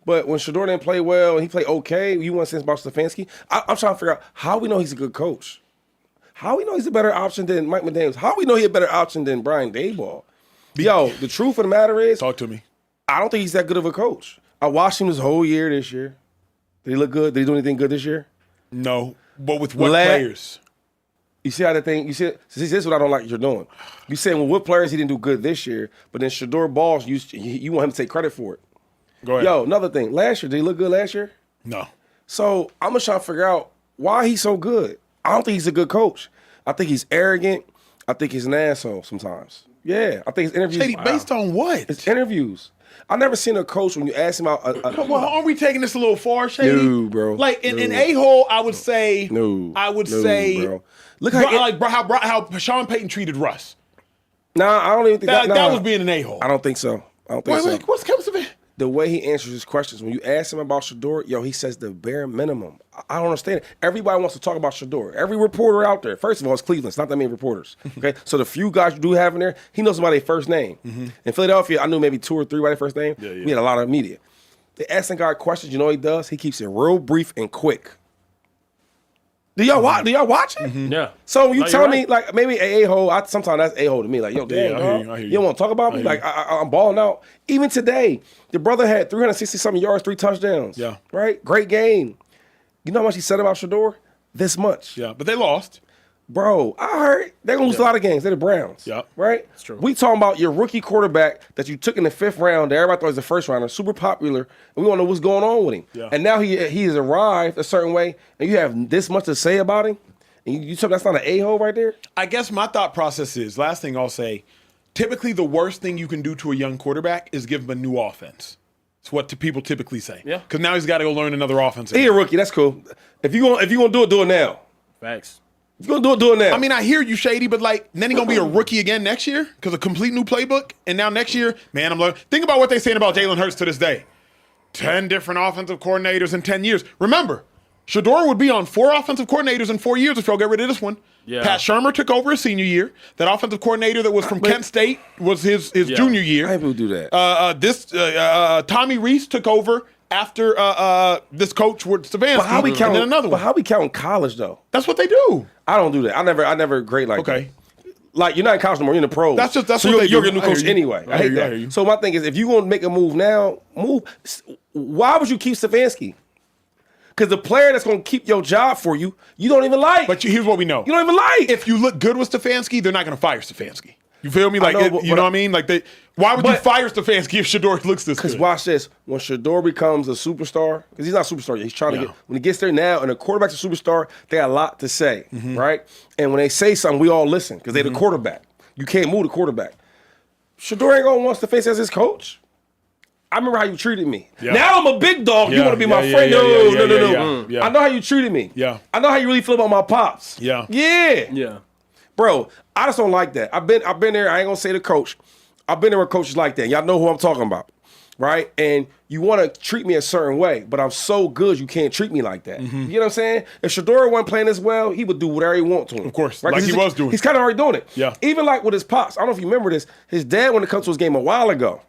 B: But when Shedeur didn't play well and he played okay, you want to say about Stefanski? I'm trying to figure out how we know he's a good coach. How we know he's a better option than Mike McDaniels? How we know he's a better option than Brian Daboll? Yo, the truth of the matter is,
D: Talk to me.
B: I don't think he's that good of a coach. I watched him this whole year this year. Did he look good? Did he do anything good this year?
D: No. But with what players?
B: You see how the thing, you see, this is what I don't like you're doing. You saying, well, what players he didn't do good this year, but then Shedeur balls, you want him to take credit for it.
D: Go ahead.
B: Yo, another thing. Last year, did he look good last year?
D: No.
B: So I'm just trying to figure out why he's so good. I don't think he's a good coach. I think he's arrogant. I think he's an asshole sometimes. Yeah, I think his interviews.
D: Shady, based on what?
B: His interviews. I never seen a coach when you ask him out.
D: Well, aren't we taking this a little far, Shady?
B: No, bro.
D: Like in a-hole, I would say.
B: No.
D: I would say.
B: Bro. Look how
D: Sean Payton treated Russ.
B: Nah, I don't even think
D: That was being an a-hole.
B: I don't think so. I don't think so.
D: Wait, what's coming to me?
B: The way he answers his questions, when you ask him about Shedeur, he says the bare minimum. I don't understand it. Everybody wants to talk about Shedeur. Every reporter out there, first of all, it's Cleveland. It's not that many reporters. Okay, so the few guys you do have in there, he knows about their first name. In Philadelphia, I knew maybe 2 or 3 by their first name. We had a lot of media. They asking guy questions. You know what he does? He keeps it real brief and quick. Do y'all watch? Do y'all watch it?
C: Yeah.
B: So you tell me, like, maybe a-hole, sometimes that's a-hole to me. Like, yo, damn,
D: I hear you.
B: You don't want to talk about me? Like, I'm balling out. Even today, the brother had 360-something yards, 3 touchdowns.
D: Yeah.
B: Right? Great game. You know how much he said about Shedeur? This much.
D: Yeah, but they lost.
B: Bro, I heard they're going to lose a lot of games. They're the Browns.
D: Yeah.
B: Right? That's
C: true.
B: We talking about your rookie quarterback that you took in the 5th round that everybody thought was the first rounder, super popular, and we want to know what's going on with him.
D: Yeah.
B: And now he has arrived a certain way, and you have this much to say about him? And you tell me that's not an a-hole right there?
D: I guess my thought process is, last thing I'll say, typically the worst thing you can do to a young quarterback is give him a new offense. It's what people typically say.
C: Yeah.
D: Because now he's got to go learn another offense.
B: He a rookie. That's cool. If you gonna do it now.
C: Facts.
B: If you gonna do it now.
D: I mean, I hear you, Shady, but like, then he's going to be a rookie again next year because a complete new playbook. And now next year, man, I'm learning. Think about what they're saying about Jalen Hurts to this day. 10 different offensive coordinators in 10 years. Remember, Shedeur would be on 4 offensive coordinators in 4 years if y'all get rid of this one.
C: Yeah.
D: Pat Shurmur took over his senior year. That offensive coordinator that was from Kent State was his junior year.
B: I people do that.
D: Tommy Reese took over after this coach with Stefanski.
B: But how we count?
D: And then another
B: But
D: one.
B: how we count college though?
D: That's what they do.
B: I don't do that. I never grade like that.
D: Okay.
B: Like, you're not in college no more. You're in the pros.
D: That's
B: so
D: what
B: you're,
D: they
B: you're
D: do.
B: a new
D: I hear
B: coach
D: you.
B: anyway. I
D: I
B: hate
D: hear you, I
B: that.
D: hear you.
B: So my thing is, if you're gonna make a move now, move. Why would you keep Stefanski? Because the player that's gonna keep your job for you, you don't even like.
D: But here's what we know.
B: You don't even like.
D: If you look good with Stefanski, they're not going to fire Stefanski. You feel me? Like,
B: know, but-
D: you know what I mean? Like, why would you
B: but-
D: fire Stefanski if Shedeur looks this
B: Because
D: good?
B: watch this. When Shedeur becomes a superstar, because he's not a superstar yet, he's trying to
D: Yeah.
B: get, when he gets there now and the quarterback's a superstar, they got a lot to say,
D: Mm-hmm.
B: right? And when they say something, we all listen because they're the quarterback. You can't move the quarterback. Shedeur ain't going to want Stefanski as his coach. I remember how you treated me.
D: Yeah.
B: Now I'm a big dog. You
D: Yeah,
B: want to be
D: yeah,
B: my
D: yeah,
B: friend?
D: yeah,
B: No.
D: yeah.
B: I know how you treated me.
D: Yeah.
B: I know how you really feel about my pops.
D: Yeah.
B: Yeah.
C: Yeah.
B: Bro, I just don't like that. I've been there. I ain't gonna say the coach. I've been there with coaches like that. Y'all know who I'm talking about, right? And you want to treat me a certain way, but I'm so good you can't treat me like that.
D: Mm-hmm.
B: You know what I'm saying? If Shedeur wasn't playing as well, he would do whatever he wants to him.
D: Of course,
B: right?
D: like
B: 'Cause
D: he was doing.
B: He's kind of already doing it.
D: Yeah.
B: Even like with his pops. I don't know if you remember this. His dad, when it comes to his game a while ago,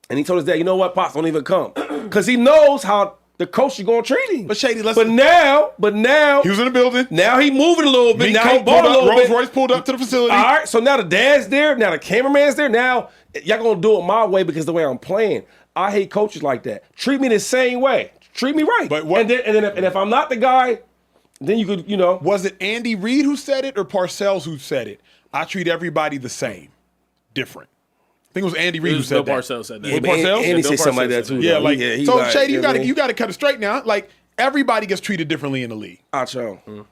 B: and he told his dad, you know what, pops, don't even come, because he knows how the coach is gonna treat him.
D: But Shady,
B: But now
D: he was in the building.
B: now he moving a little bit.
D: Meat
B: Now he
D: coat
B: bought a
D: pulled up,
B: little
D: Rolls
B: bit.
D: Royce pulled up to the facility.
B: All right, so now the dad's there, now the cameraman's there. Now y'all gonna do it my way because the way I'm playing. I hate coaches like that. Treat me the same way. Treat me right.
D: But what-
B: and then if I'm not the guy, then you could,
D: Was it Andy Reid who said it or Parcells who said it? I treat everybody the same, different. I think it was Andy Reid who said
C: Bill
D: that.
C: Parcells said that.
B: Yeah, but
D: Parcells?
B: and he
C: Bill
B: say something like
C: Parcells
B: that
C: said
B: too.
D: Yeah,
B: though.
D: like
B: He
D: so,
B: like,
D: Shady,
B: you know what I mean?
D: you got to cut it straight now. Like everybody gets treated differently in the league.
B: Acho,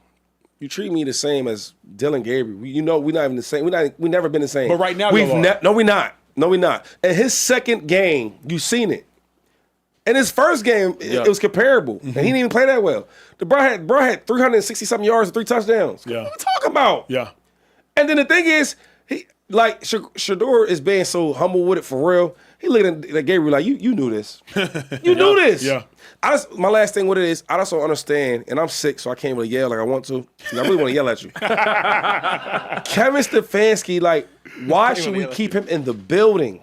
B: you treat me the same as Dylan Gabriel. We're not even the same. We never been the same.
D: But right now
B: we've
D: y'all are.
B: no, we're not. No, we're not. In his second game, you seen it. In his first game, it was comparable, and he didn't even play that well. The bro had 360-something yards and 3 touchdowns.
D: Yeah.
B: What are we talking about?
D: Yeah.
B: And then the thing is, Shedeur is being so humble with it for real. He looking at Gabriel like, you knew this. You knew this.
D: Yeah.
B: My last thing with it is, I just don't understand, and I'm sick, so I can't really yell like I want to. And I really want to yell at you. Kevin Stefanski, like, why should we keep him in the building?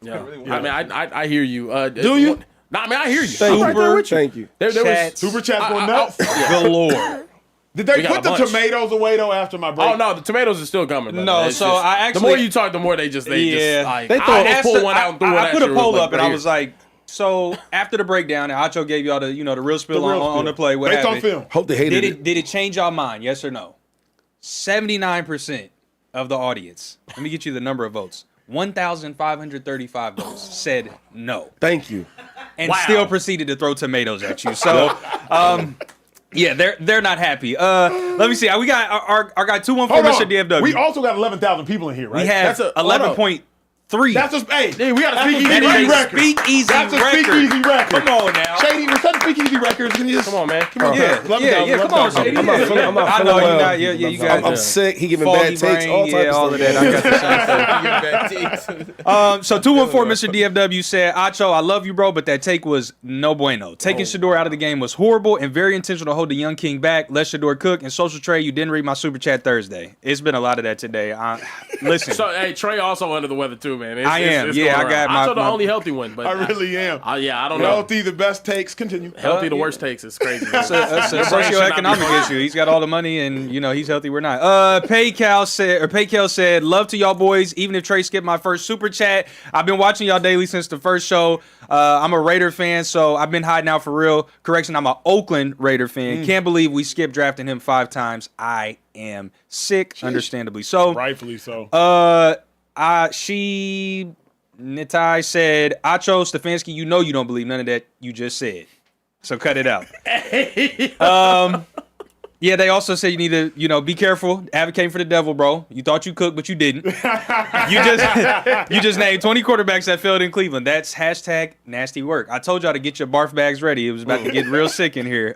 C: Yeah. I mean, I hear you.
B: Do you?
C: No, I mean, I hear you.
B: Thank
C: I'm
B: you.
C: right there with you.
B: Thank you.
C: There was
A: Chats.
D: Super chat's going nuts.
A: Galore.
D: Did they
C: We got
D: put
C: a
D: the
C: bunch.
D: tomatoes away though after my break?
C: Oh no, the tomatoes are still coming. brother.
A: No,
C: It's
A: so
C: just-
A: I actually-
C: the more you talk, the more they just
A: Yeah.
C: like
B: They
C: I
B: throw-
C: just pull one out and threw one
A: I
C: at
A: put
C: you.
A: a
C: It was
A: poll
C: like,
A: up and I
C: right
A: was
C: here.
A: like, so after the breakdown, and Acho gave y'all the real spill
D: The real
A: on the
D: spill.
A: play. What
D: Based on
A: happened?
D: film.
B: Hope they hated it.
A: Did it change y'all mind? Yes or no? 79% of the audience. Let me get you the number of votes. 1,535 votes said no,
B: Thank you.
A: and still proceeded to throw tomatoes at you. So, yeah, they're not happy. Let me see. We got our guy 214
D: Hold
A: Mr.
D: on.
A: DFW.
D: We also got 11,000 people in here, right?
A: We have
C: That's a- hold
A: 11
C: up.
A: point. 3.
D: That's a hey.
C: We got a speakeasy
A: That is a
C: record.
A: speakeasy
D: That's a
A: record.
D: speakeasy record.
A: Come on now.
D: Shady, we're setting speakeasy records. Can you just
C: Come on, man.
A: Yeah, come on, Shady.
B: I'm not feeling
A: I know
B: well.
A: you're not. Yeah, you got.
B: I'm sick. He giving
A: foggy
B: bad takes.
A: brain,
B: All types
A: all
B: of
A: of
B: stuff.
A: that. I got the same thing. So 214, Mr. DFW said, Acho, I love you, bro, but that take was no bueno. Taking Shedeur out of the game was horrible and very intentional to hold the young king back. Let Shedeur cook. And Social Trade, you didn't read my super chat Thursday. It's been a lot of that today. Listen.
C: So, hey, Trey also under the weather too, man.
A: I am.
C: It's
A: Yeah,
C: going
A: I got
C: around.
A: my-
C: the only healthy one, but
D: I really am.
C: I don't know.
D: Healthy, the best takes. Continue.
C: Healthy, the worst takes. It's crazy.
A: That's a socioeconomic issue. He's got all the money, and he's healthy. We're not. Paycal said, "Love to y'all boys. Even if Trey skipped my first super chat, I've been watching y'all daily since the first show. I'm a Raider fan, so I've been hiding out for real. Correction, I'm an Oakland Raider fan. Can't believe we skipped drafting him 5 times. I am sick, understandably so.
D: Rightfully so.
A: Nitai said, Acho Stefanski, you don't believe none of that you just said. So cut it out. Yeah, they also said you need to, be careful. Advocating for the devil, bro. You thought you cooked, but you didn't. You just named 20 quarterbacks that failed in Cleveland. That's hashtag nasty work. I told y'all to get your barf bags ready. It was about to get real sick in here.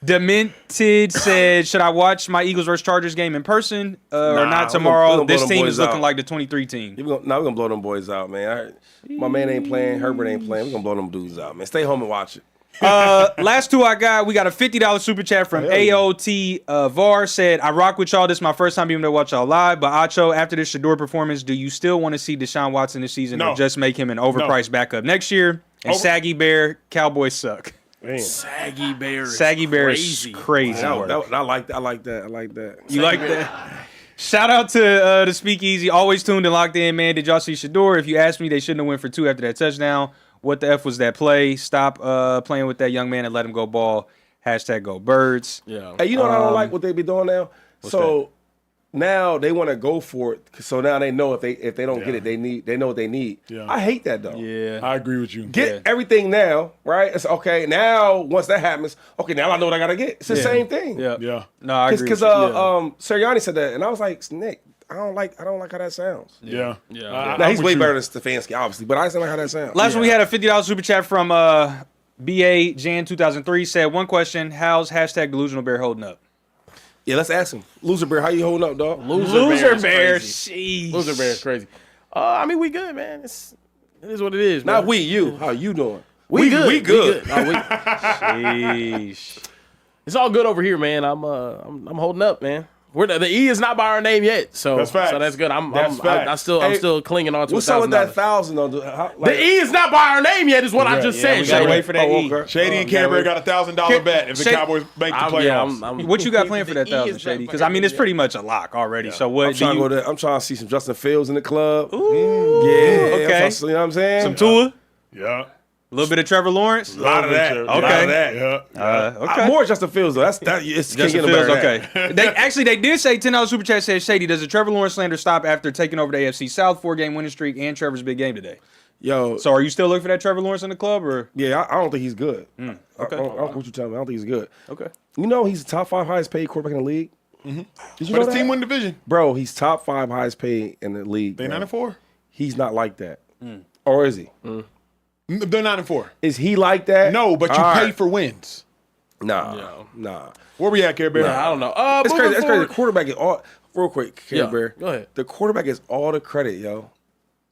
A: Demented said, should I watch my Eagles versus Chargers game in person or not tomorrow?
B: we gonna blow
A: This
B: them
A: team
B: boys
A: is looking
B: out.
A: like the 23 team.
B: We're gonna blow them boys out, man. My man ain't playing. Herbert ain't playing. We're gonna blow them dudes out, man. Stay home and watch it.
A: Last 2 I got. We got a $50 super chat from AOT VAR. Said, I rock with y'all. This is my first time being able to watch y'all live. But Acho, after this Shedeur performance, do you still want to see Deshaun Watson this season or just make him an overpriced backup next year? And Saggy Bear, Cowboys suck.
B: Man.
C: Saggy Bear is
A: crazy.
B: I like that.
A: You like that? Shout out to the Speakeasy. Always tuned and locked in, man. Did y'all see Shedeur? If you asked me, they shouldn't have went for 2 after that touchdown. What the F was that play? Stop playing with that young man and let him go ball. Hashtag go Birds.
C: Yeah.
B: Hey, you know what I don't like what they be doing now? So now they want to go for it. So now they know if they don't get it, they know what they need.
D: Yeah.
B: I hate that though.
A: Yeah.
D: I agree with you.
B: Get everything now, right? It's okay. Now once that happens, okay, now I know what I gotta get. It's the same thing.
A: Yeah.
D: Yeah.
A: No, I agree.
B: Because Sirianni said that, and I was like, Nick, I don't like how that sounds.
D: Yeah.
B: Now he's way better than Stefanski, obviously, but I just don't like how that sounds.
A: Last one, we had a $50 super chat from BA Jan 2003. Said, one question, how's hashtag delusional bear holding up?
B: Yeah, let's ask him. Loser Bear, how you holding up, dog?
C: Loser Bear.
A: Sheesh.
C: Loser Bear is crazy. I mean, we good, man. It is what it is, man.
B: Not we, you. How you doing?
C: We good.
B: We good.
C: No,
A: Sheesh.
C: it's all good over here, man. I'm holding up, man. The E is not by our name yet, so
D: That's facts.
C: So that's good. I'm
D: Facts.
C: still clinging on to
B: What's up with that
C: $1,000.
B: $1,000 though?
C: The E is not by our name yet, is what I just said.
A: we gotta
C: Shady.
A: wait for that E.
B: okay.
D: Shady and Canterbury got a $1,000 bet if the
A: Shady-
D: Cowboys make the
C: Yeah,
D: playoffs.
A: What you got planned for that
E: The E
A: 1,000,
E: is
A: Shady?
E: back
A: Because
E: by
A: I mean, it's
E: yeah.
A: pretty much a lock already. So what?
B: I'm
A: do
B: trying to
A: you,
B: go there. I'm trying to see some Justin Fields in the club.
A: Ooh,
B: Yeah,
A: okay.
B: you know what I'm saying?
A: Some Tua,
D: Yeah.
A: a little bit of Trevor Lawrence.
B: A lot of that.
D: Okay.
B: A lot of that.
D: Yeah.
A: Okay.
B: More Justin Fields though. It's
A: Justin
B: can't get no
A: Fields,
B: better than that.
A: okay. They did say $10 super chat says Shady. Does the Trevor Lawrence slander stop after taking over the AFC South 4-game winning streak and Trevor's big game today?
B: Yo,
A: So are you still looking for that Trevor Lawrence in the club or?
B: yeah, I don't think he's good.
A: Okay.
B: I don't know what you tell me. I don't think he's good.
A: Okay.
B: You know he's the top 5 highest paid quarterback in the league. Did you
D: But
B: know
D: his
B: that?
D: team win division.
B: Bro, he's top 5 highest paid in the league.
D: They
B: bro.
D: 9-4.
B: He's not like that. Or is he?
D: They're 9-4.
B: Is he like that?
D: No, but you
B: All
D: pay
B: right.
D: for wins.
B: Nah.
D: Where we at, Care Bear?
C: I don't know.
B: It's
C: moving
B: crazy. It's crazy.
C: forward-
B: The quarterback is all real quick, Care Bear.
C: go ahead.
B: The quarterback is all the credit, yo.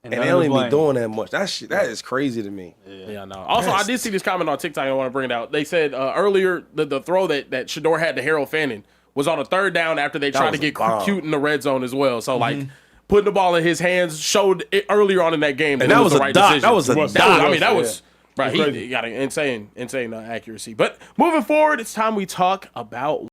B: And
A: none
B: they
A: of
B: don't
A: the
B: even be
A: blame.
B: doing that much. That is crazy to me.
C: Yeah, no. Also, I did see this comment on TikTok. I want to bring it out. They said earlier the throw that Shedeur had to Harold Fannin was on a 3rd down after they tried to
B: was a
C: get
B: bomb.
C: cute in the red zone as well. So like putting the ball in his hands showed it earlier on in that game that,
B: And
C: it
B: that
C: was
B: was
C: the
B: a
C: right
B: dot.
C: decision.
B: That was a dot.
C: I mean, that was right.
D: Crazy.
C: He got an insane accuracy. But moving forward, it's time we talk about